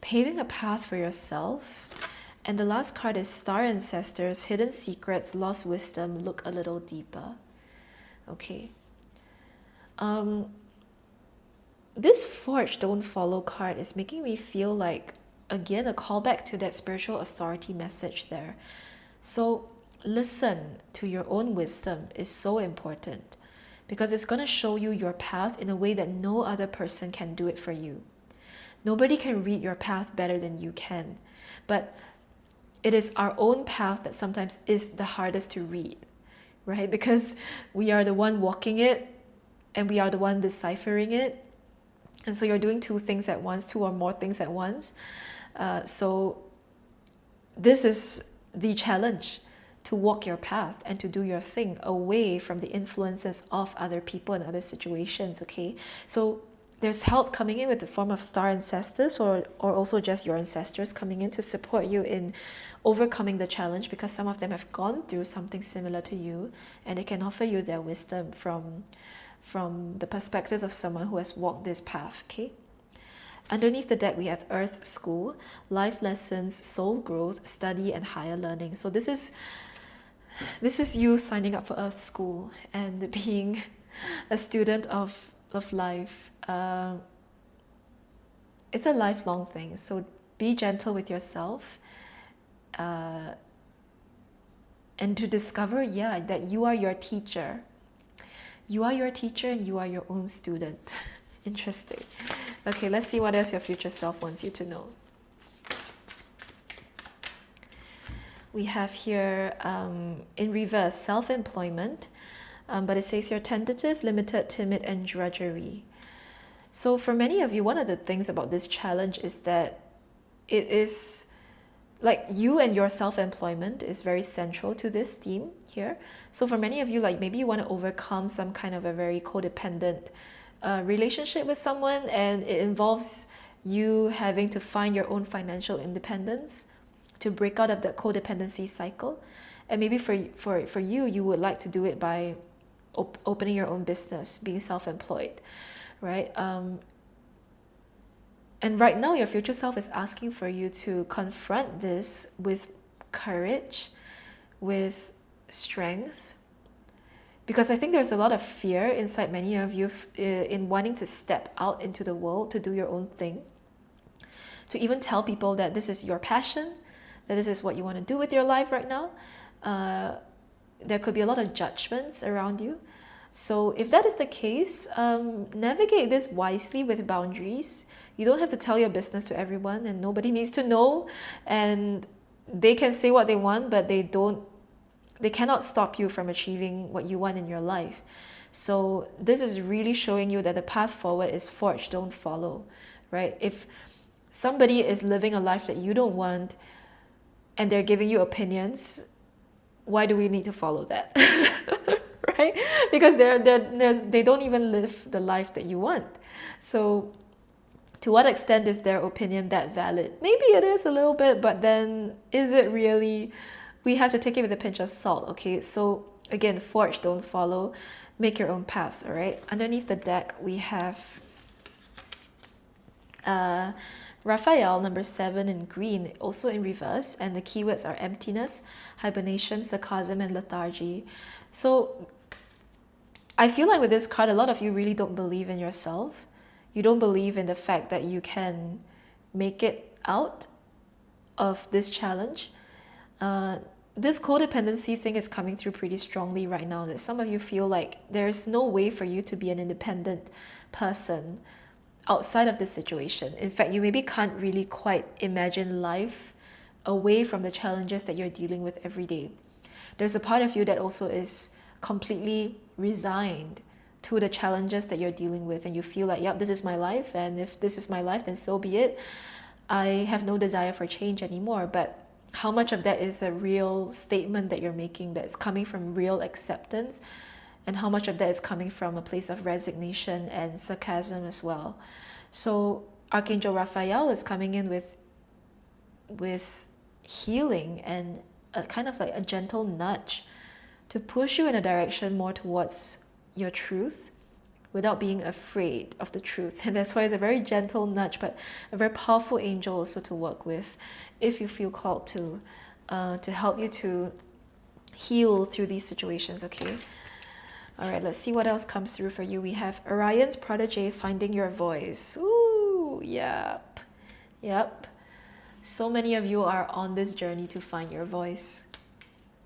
paving a path for yourself. And the last card is star ancestors, hidden secrets, lost wisdom, look a little deeper. Okay. This forge, don't follow card is making me feel like, again, a callback to that spiritual authority message there. So listen to your own wisdom is so important because it's going to show you your path in a way that no other person can do it for you. Nobody can read your path better than you can. But it is our own path that sometimes is the hardest to read, right? Because we are the one walking it and we are the one deciphering it. And so you're doing two things at once, two or more things at once. So this is the challenge, to walk your path and to do your thing away from the influences of other people and other situations, okay? So there's help coming in with the form of star ancestors or also just your ancestors coming in to support you in overcoming the challenge, because some of them have gone through something similar to you and they can offer you their wisdom from the perspective of someone who has walked this path, okay? Underneath the deck, we have Earth School, life lessons, soul growth, study, and higher learning. So this is you signing up for Earth School and being a student of life. It's a lifelong thing. So be gentle with yourself and to discover, that you are your teacher. You are your teacher and you are your own student. Interesting. Okay, let's see what else your future self wants you to know. We have here in reverse, self-employment, but it says you're tentative, limited, timid, and drudgery. So for many of you, one of the things about this challenge is that it is like you and your self-employment is very central to this theme here. So for many of you, like maybe you want to overcome some kind of a very codependent relationship with someone, and it involves you having to find your own financial independence to break out of that codependency cycle. And maybe for you, you would like to do it by opening your own business, being self-employed, right? And right now, your future self is asking for you to confront this with courage, with strength, because I think there's a lot of fear inside many of you in wanting to step out into the world to do your own thing, to even tell people that this is your passion, that this is what you want to do with your life right now. There could be a lot of judgments around you. So if that is the case, navigate this wisely with boundaries. You don't have to tell your business to everyone, and nobody needs to know. And they can say what they want, but they cannot stop you from achieving what you want in your life. So this is really showing you that the path forward is forged, don't follow, right? If somebody is living a life that you don't want and they're giving you opinions, why do we need to follow that? Right? Because they don't even live the life that you want. So to what extent is their opinion that valid? Maybe it is a little bit, but then is it really? We have to take it with a pinch of salt, okay? So again, forge, don't follow. Make your own path, all right? Underneath the deck, we have Raphael, number 7 in green, also in reverse, and the keywords are emptiness, hibernation, sarcasm, and lethargy. So I feel like with this card, a lot of you really don't believe in yourself. You don't believe in the fact that you can make it out of this challenge. This codependency thing is coming through pretty strongly right now, that some of you feel like there's no way for you to be an independent person outside of this situation. In fact, you maybe can't really quite imagine life away from the challenges that you're dealing with every day. There's a part of you that also is completely resigned to the challenges that you're dealing with, and you feel like, yep, this is my life, and if this is my life, then so be it. I have no desire for change anymore. But how much of that is a real statement that you're making that's coming from real acceptance, and how much of that is coming from a place of resignation and sarcasm as well? So Archangel Raphael is coming in with healing and a kind of like a gentle nudge to push you in a direction more towards your truth without being afraid of the truth. And that's why it's a very gentle nudge, but a very powerful angel also to work with if you feel called to help you to heal through these situations, okay? All right, let's see what else comes through for you. We have Orion's protege, finding your voice. Ooh, yep. So many of you are on this journey to find your voice.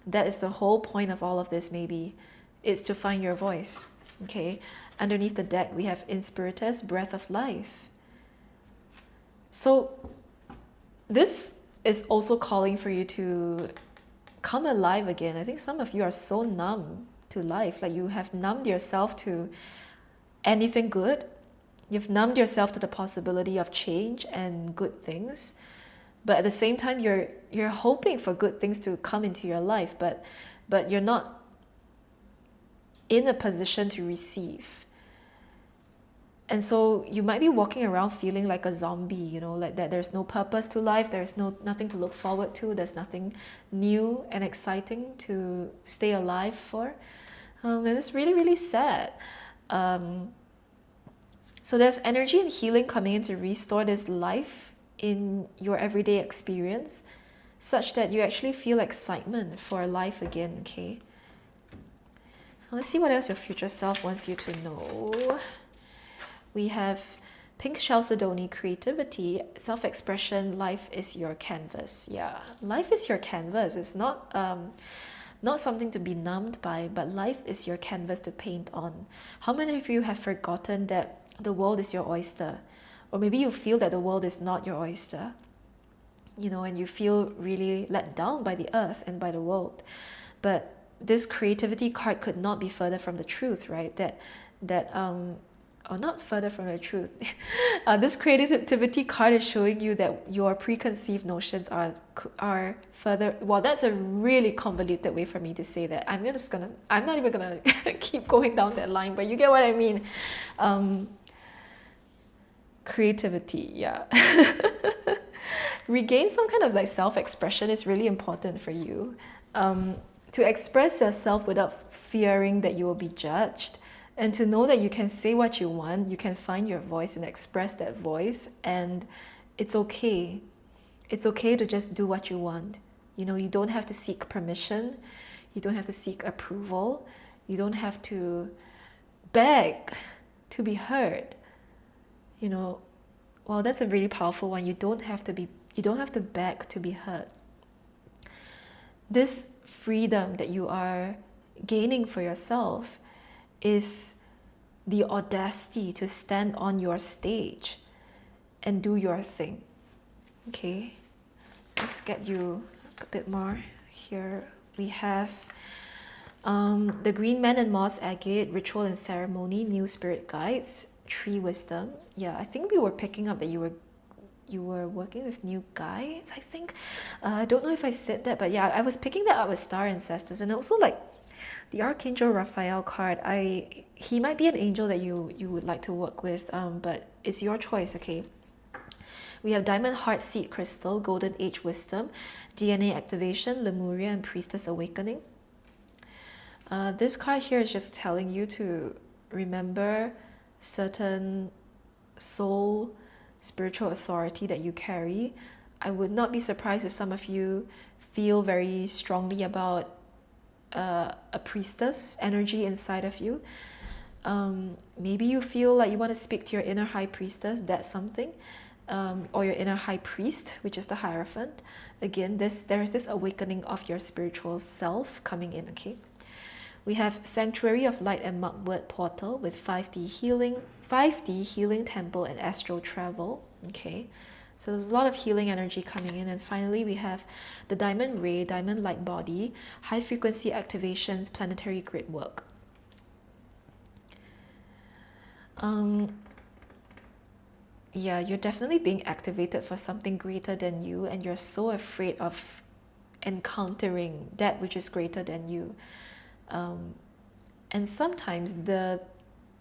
That is the whole point of all of this, maybe, is to find your voice, okay? Underneath the deck, we have Inspiritus, breath of life. So this is also calling for you to come alive again. I think some of you are so numb to life, like you have numbed yourself to anything good. You've numbed yourself to the possibility of change and good things. But at the same time, you're hoping for good things to come into your life, but you're not in a position to receive. And so you might be walking around feeling like a zombie, you know, like that there's no purpose to life, there's nothing to look forward to, there's nothing new and exciting to stay alive for. And it's really, really sad. So there's energy and healing coming in to restore this life in your everyday experience, such that you actually feel excitement for life again, okay? Now let's see what else your future self wants you to know. We have Pink Chalcedony, creativity, self-expression, life is your canvas. Yeah, life is your canvas. It's not not something to be numbed by, but life is your canvas to paint on. How many of you have forgotten that the world is your oyster? Or maybe you feel that the world is not your oyster, and you feel really let down by the earth and by the world. But this creativity card could not be further from the truth, right? Or not further from the truth. This creativity card is showing you that your preconceived notions are further. Well, that's a really convoluted way for me to say that. I'm not even gonna keep going down that line, but you get what I mean. Creativity, yeah. Regain some kind of like self-expression is really important for you. To express yourself without fearing that you will be judged, and to know that you can say what you want, you can find your voice and express that voice, and it's okay. It's okay to just do what you want. You don't have to seek permission. You don't have to seek approval. You don't have to beg to be heard. Well, that's a really powerful one. You don't have to beg to be heard. This freedom that you are gaining for yourself is the audacity to stand on your stage and do your thing. Okay, let's get you a bit more. Here we have the Green Man and Moss Agate, Ritual and Ceremony, New Spirit Guides, Tree Wisdom. Yeah, I think we were picking up that you were working with new guides, I think. I don't know if I said that, but yeah, I was picking that up with Star Ancestors, and also like the Archangel Raphael card. He might be an angel that you would like to work with, but it's your choice, okay? We have Diamond Heart Seed Crystal, Golden Age Wisdom, DNA Activation, Lemuria, and Priestess Awakening. This card here is just telling you to remember certain soul spiritual authority that you carry. I would not be surprised if some of you feel very strongly about a priestess energy inside of you. Maybe you feel like you want to speak to your inner high priestess, that's something. Or your inner high priest, which is the Hierophant. Again, there is this awakening of your spiritual self coming in, okay? We have Sanctuary of Light and Mugwort Portal with 5D healing temple and astral travel. Okay, so there's a lot of healing energy coming in. And finally, we have the Diamond Ray, Diamond Light Body, high frequency activations, planetary grid work. Yeah, you're definitely being activated for something greater than you, and you're so afraid of encountering that which is greater than you. And sometimes the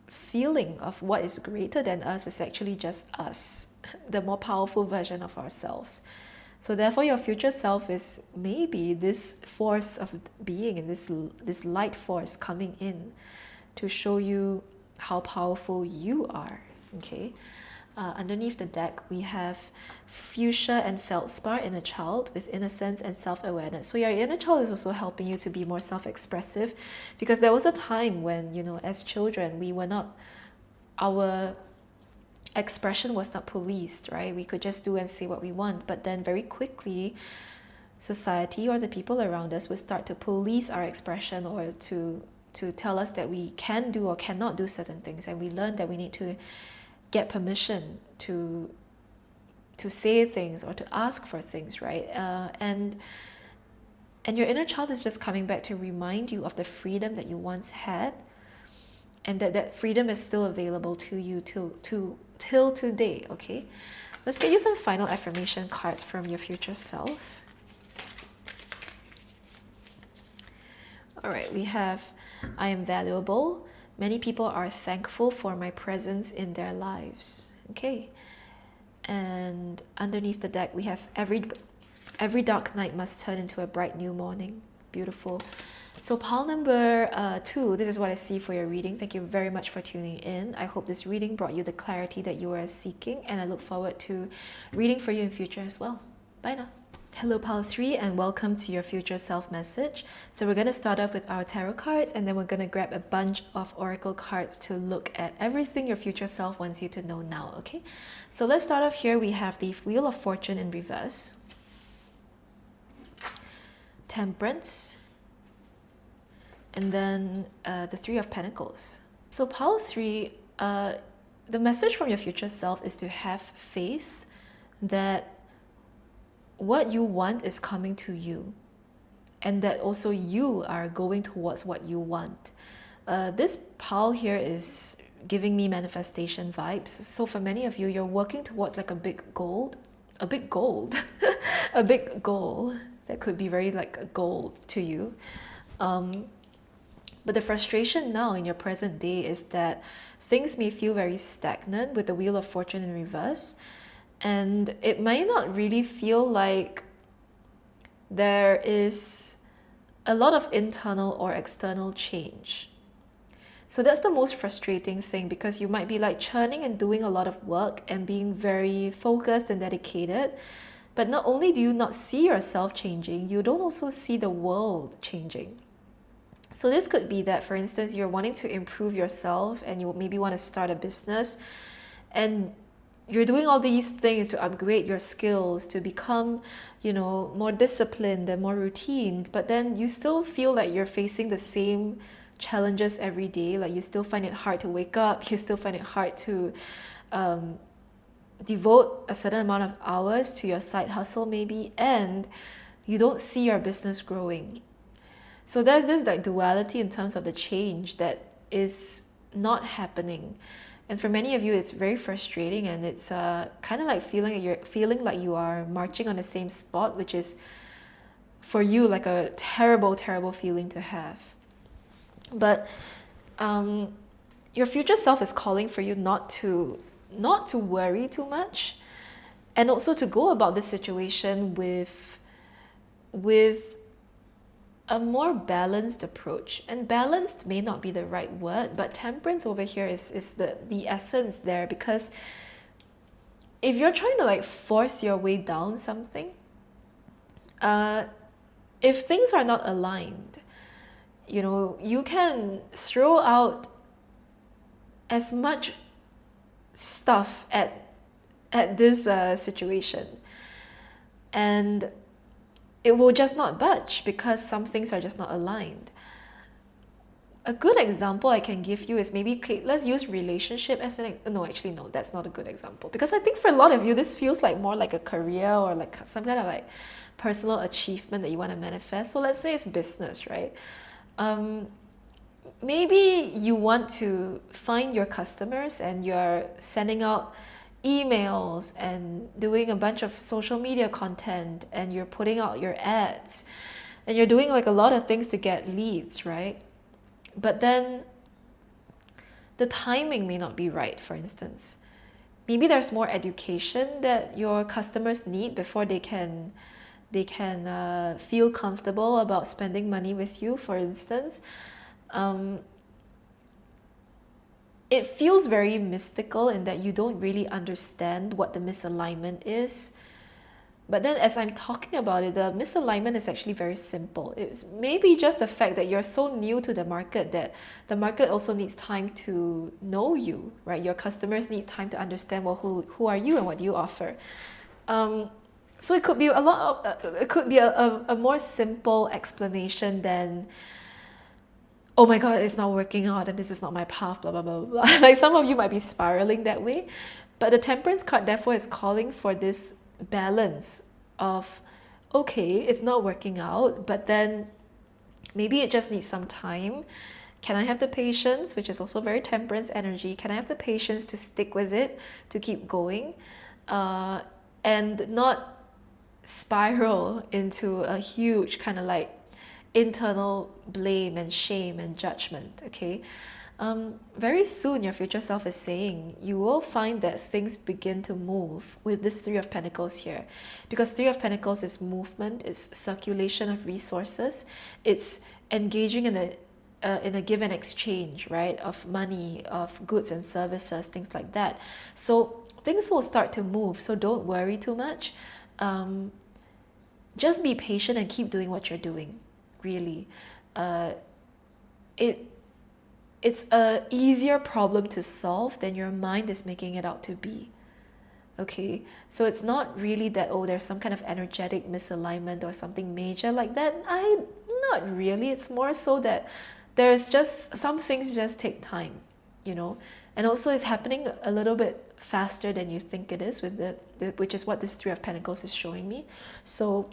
feeling of what is greater than us is actually just us, the more powerful version of ourselves. So therefore, your future self is maybe this force of being, and this light force coming in to show you how powerful you are. Okay. Underneath the deck, we have Fuchsia and Feldspar, Inner Child, with innocence and self-awareness. So your inner child is also helping you to be more self-expressive, because there was a time when, as children, our expression was not policed, right? We could just do and say what we want, but then very quickly, society or the people around us would start to police our expression, or to tell us that we can do or cannot do certain things, and we learn that we need to get permission to say things or to ask for things, right? And your inner child is just coming back to remind you of the freedom that you once had, and that freedom is still available to you till today. Okay, let's get you some final affirmation cards from your future self. All right, we have I am valuable. Many people are thankful for my presence in their lives. Okay. And underneath the deck, we have every dark night must turn into a bright new morning. Beautiful. So pile number 2, this is what I see for your reading. Thank you very much for tuning in. I hope this reading brought you the clarity that you are seeking, and I look forward to reading for you in future as well. Bye now. Hello Pile 3, and welcome to your future self message. So we're going to start off with our tarot cards, and then we're going to grab a bunch of oracle cards to look at everything your future self wants you to know now, okay? So let's start off here. We have the Wheel of Fortune in reverse, Temperance, And then the Three of Pentacles. So pile 3, the message from your future self is to have faith that what you want is coming to you, and that also you are going towards what you want. This pile here is giving me manifestation vibes. So for many of you, you're working towards like a big goal, a big goal that could be very like a goal to you. But the frustration now in your present day is that things may feel very stagnant with the Wheel of Fortune in reverse, and it might not really feel like there is a lot of internal or external change. So that's the most frustrating thing, because you might be like churning and doing a lot of work and being very focused and dedicated, but not only do you not see yourself changing, you don't also see the world changing. So this could be that, for instance, you're wanting to improve yourself and you maybe want to start a business, and you're doing all these things to upgrade your skills, to become, more disciplined and more routine, but then you still feel like you're facing the same challenges every day. Like you still find it hard to wake up, you still find it hard to devote a certain amount of hours to your side hustle maybe, and you don't see your business growing. So there's this like duality in terms of the change that is not happening. And for many of you, it's very frustrating, and it's kind of like feeling like you are marching on the same spot, which is for you like a terrible, terrible feeling to have. But your future self is calling for you not to worry too much, and also to go about this situation with a more balanced approach. And balanced may not be the right word, but temperance over here is the essence there, because if you're trying to like force your way down something, if things are not aligned, you can throw out as much stuff at this situation, and it will just not budge because some things are just not aligned. A good example I can give you is maybe, let's use relationship as no, that's not a good example, because I think for a lot of you this feels like more like a career or like some kind of like personal achievement that you want to manifest. So let's say it's business, right? Maybe you want to find your customers and you're sending out emails and doing a bunch of social media content, and you're putting out your ads, and you're doing like a lot of things to get leads, right? But then the timing may not be right. For instance, maybe there's more education that your customers need before they can feel comfortable about spending money with you, for instance. It feels very mystical in that you don't really understand what the misalignment is. But then as I'm talking about it, the misalignment is actually very simple. It's maybe just the fact that you're so new to the market that the market also needs time to know you, right? Your customers need time to understand, well, who are you and what do you offer? So it could be a more simple explanation than, oh my God, it's not working out and this is not my path, blah, blah, blah, blah. Like some of you might be spiraling that way. But the Temperance card therefore is calling for this balance of, okay, it's not working out, but then maybe it just needs some time. Can I have the patience, which is also very Temperance energy? Can I have the patience to stick with it, to keep going, and not spiral into a huge kind of like internal blame and shame and judgment, okay? Very soon your future self is saying you will find that things begin to move with this Three of Pentacles here, because Three of Pentacles is movement, it's circulation of resources, it's engaging in a give and exchange, right, of money, of goods and services, things like that. So things will start to move, so don't worry too much. Just be patient and keep doing what you're doing. Really, it's a easier problem to solve than your mind is making it out to be. Okay, so it's not really that, oh, there's some kind of energetic misalignment or something major like that. Not really. It's more so that there's just some things just take time, you know, and also it's happening a little bit faster than you think it is with which is what this Three of Pentacles is showing me. So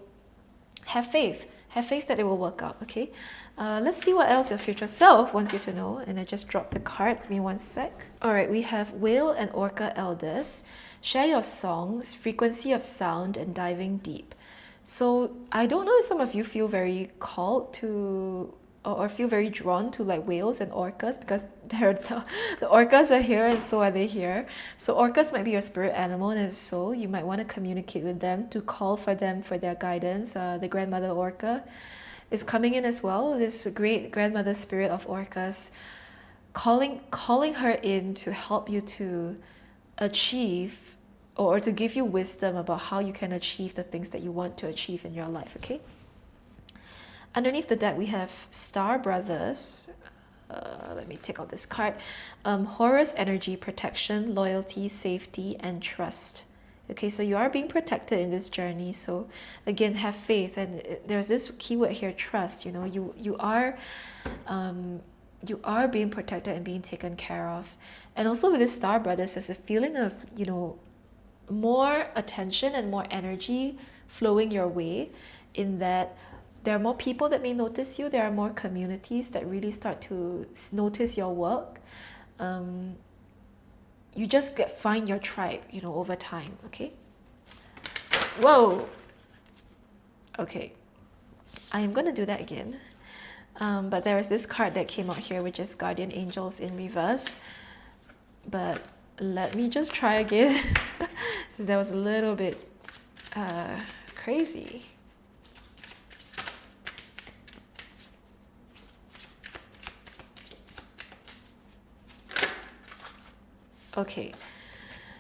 have faith. Have faith that it will work out, okay? Let's see what else your future self wants you to know. And I just dropped the card. Give me one sec. All right, we have Whale and Orca Elders. Share your songs, frequency of sound, and diving deep. So I don't know if some of you feel very called to or feel very drawn to like whales and orcas, because the orcas are here and so are they here. So orcas might be your spirit animal, and if so, you might want to communicate with them to call for them for their guidance. The grandmother orca is coming in as well. This great grandmother spirit of orcas calling her in to help you to achieve or to give you wisdom about how you can achieve the things that you want to achieve in your life, okay? Underneath the deck, we have Star Brothers. Let me take out this card. Horus energy, protection, loyalty, safety, and trust. Okay, so you are being protected in this journey. So again, have faith. And there's this keyword here, trust. You know, you are being protected and being taken care of. And also with this Star Brothers, there's a feeling of, you know, more attention and more energy flowing your way, in that there are more people that may notice you. There are more communities that really start to notice your work. You just find your tribe, you know, over time, okay? Whoa! Okay. I am going to do that again. But there is this card that came out here, which is Guardian Angels in reverse. But let me just try again. Because that was a little bit crazy. Okay,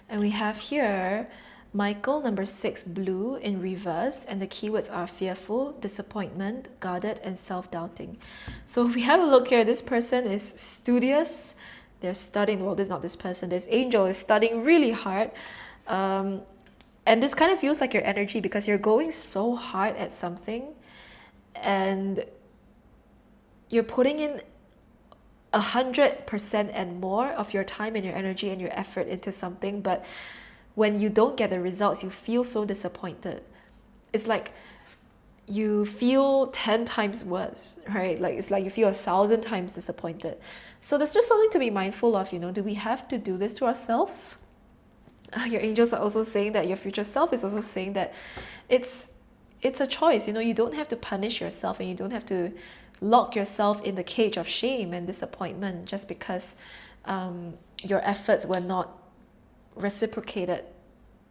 and we have here Michael, number 6, blue in reverse, and the keywords are fearful, disappointment, guarded, and self-doubting. So if we have a look here, this person is studious. They're studying, well, this is not this person, this angel is studying really hard. And this kind of feels like your energy, because you're going so hard at something and you're putting in 100% and more of your time and your energy and your effort into something, but when you don't get the results, you feel so disappointed. It's like you feel 10 times worse, right? Like it's like you feel 1,000 times disappointed. So there's just something to be mindful of, you know. Do we have to do this to ourselves? Your angels are also saying that, your future self is also saying that it's a choice, you know. You don't have to punish yourself, and you don't have to lock yourself in the cage of shame and disappointment just because your efforts were not reciprocated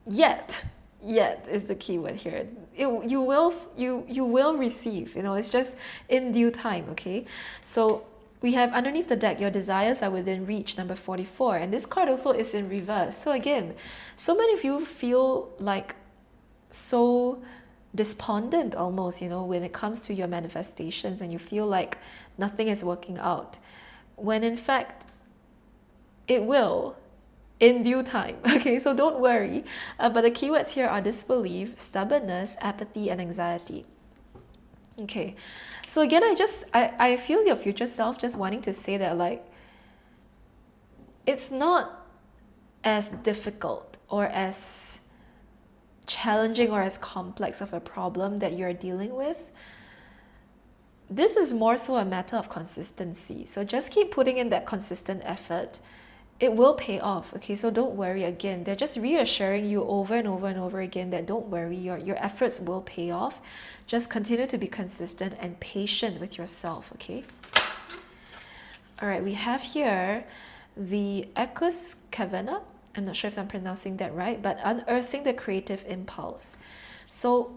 yet. Yet is the key word here. You will receive, you know. It's just in due time, okay? So we have underneath the deck, your desires are within reach, number 44, and this card also is in reverse. So again, so many of you feel like so despondent almost, you know, when it comes to your manifestations, and you feel like nothing is working out, when in fact it will in due time, okay? So don't worry. But the keywords here are disbelief, stubbornness, apathy, and anxiety. Okay, so again, I feel your future self just wanting to say that, like, it's not as difficult or as challenging or as complex of a problem that you're dealing with. This is more so a matter of consistency. So just keep putting in that consistent effort. It will pay off, okay? So don't worry. Again, they're just reassuring you over and over and over again that don't worry, your efforts will pay off. Just continue to be consistent and patient with yourself, okay? All right, we have here the Equus Cavena. I'm not sure if I'm pronouncing that right, but unearthing the creative impulse. So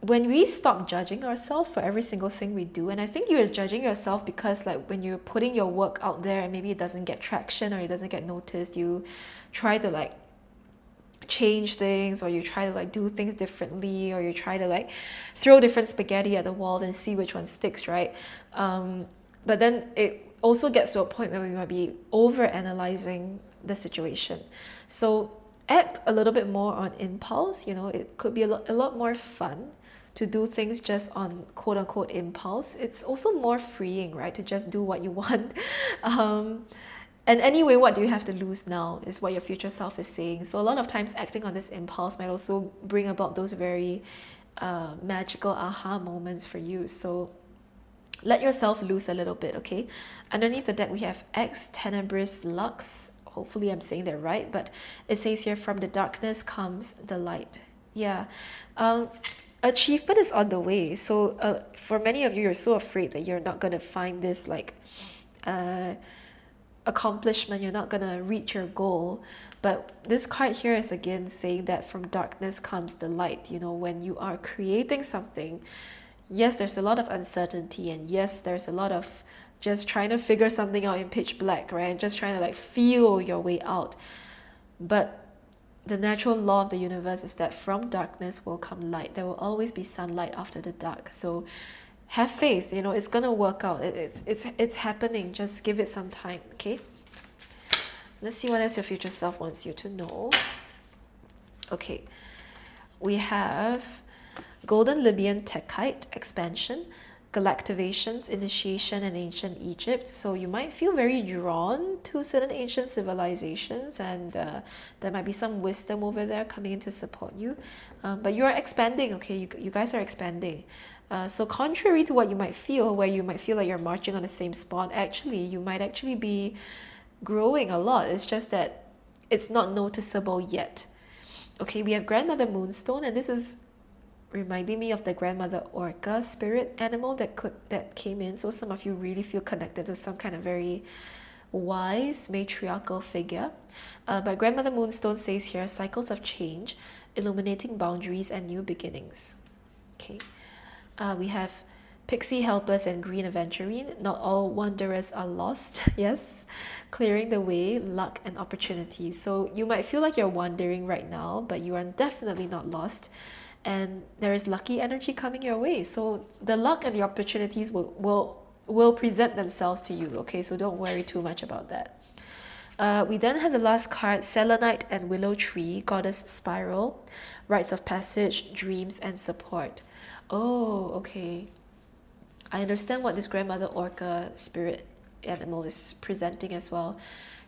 when we stop judging ourselves for every single thing we do, and I think you're judging yourself because, like, when you're putting your work out there and maybe it doesn't get traction or it doesn't get noticed, you try to like change things, or you try to like do things differently, or you try to like throw different spaghetti at the wall and see which one sticks, right? But then it also gets to a point where we might be over analyzing the situation. So act a little bit more on impulse, you know. It could be a lot more fun to do things just on quote unquote impulse. It's also more freeing, right? To just do what you want. Um, and anyway, what do you have to lose now is what your future self is saying. So a lot of times acting on this impulse might also bring about those very magical aha moments for you. So let yourself loose a little bit, okay? Underneath the deck, we have Ex Tenebris Lux. Hopefully, I'm saying that right, but it says here, from the darkness comes the light. Yeah. Um, Achievement is on the way. So, for many of you, you're so afraid that you're not going to find this like uh, accomplishment, you're not going to reach your goal. But this card here is again saying that from darkness comes the light. You know, when you are creating something, yes, there's a lot of uncertainty, and yes, there's a lot of just trying to figure something out in pitch black, right? Just trying to like feel your way out. But the natural law of the universe is that from darkness will come light. There will always be sunlight after the dark. So have faith, you know, it's gonna work out. It's happening. Just give it some time, okay? Let's see what else your future self wants you to know. Okay, we have Golden Libyan Techite expansion, galactivations, initiation, and ancient Egypt. So you might feel very drawn to certain ancient civilizations, and there might be some wisdom over there coming in to support you. But you are expanding, okay? You guys are expanding. So contrary to what you might feel, where you might feel like you're marching on the same spot, actually, you might actually be growing a lot. It's just that it's not noticeable yet. Okay, we have Grandmother Moonstone, and this is reminding me of the grandmother orca spirit animal that came in. So some of you really feel connected to some kind of very wise matriarchal figure. But Grandmother Moonstone says here, cycles of change, illuminating boundaries and new beginnings. Okay, we have Pixie Helpers and Green Aventurine. Not all wanderers are lost. Yes, clearing the way, luck and opportunity. So you might feel like you're wandering right now, but you are definitely not lost. And there is lucky energy coming your way. So the luck and the opportunities will present themselves to you. Okay, so don't worry too much about that. We then have the last card, Selenite and Willow Tree, Goddess Spiral, Rites of Passage, Dreams and Support. Oh, okay. I understand what this grandmother orca spirit animal is presenting as well.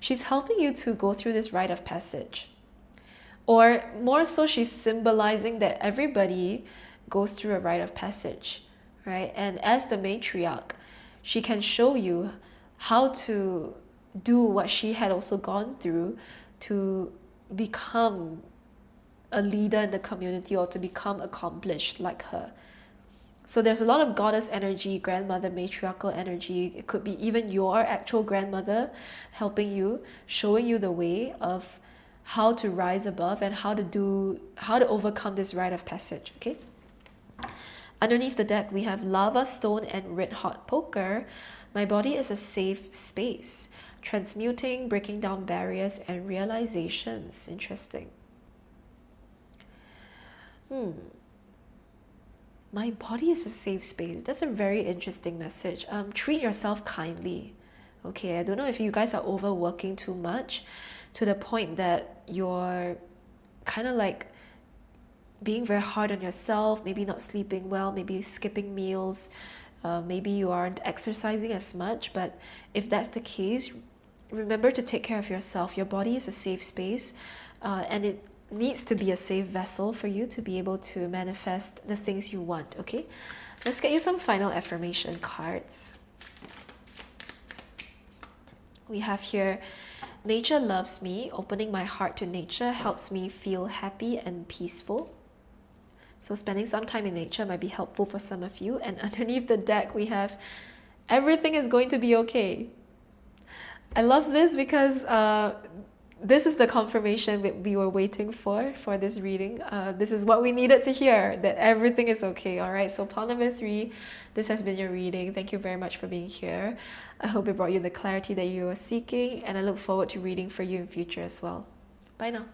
She's helping you to go through this rite of passage. Or more so, she's symbolizing that everybody goes through a rite of passage, right? And as the matriarch, she can show you how to do what she had also gone through to become a leader in the community, or to become accomplished like her. So there's a lot of goddess energy, grandmother, matriarchal energy. It could be even your actual grandmother helping you, showing you the way of how to rise above and how to overcome this rite of passage, okay? Underneath the deck, we have Lava Stone and Red Hot Poker. My body is a safe space. Transmuting, breaking down barriers and realizations. Interesting. My body is a safe space. That's a very interesting message. Treat yourself kindly. Okay, I don't know if you guys are overworking too much to the point that you're kind of like being very hard on yourself, maybe not sleeping well, maybe skipping meals, maybe you aren't exercising as much. But if that's the case, remember to take care of yourself. Your body is a safe space, and it needs to be a safe vessel for you to be able to manifest the things you want, okay? Let's get you some final affirmation cards. We have here, nature loves me. Opening my heart to nature helps me feel happy and peaceful. So spending some time in nature might be helpful for some of you. And underneath the deck, we have, everything is going to be okay. I love this because this is the confirmation that we were waiting for this reading. This is what we needed to hear, that everything is okay. All right, so pile number 3, this has been your reading. Thank you very much for being here. I hope it brought you the clarity that you were seeking, and I look forward to reading for you in future as well. Bye now.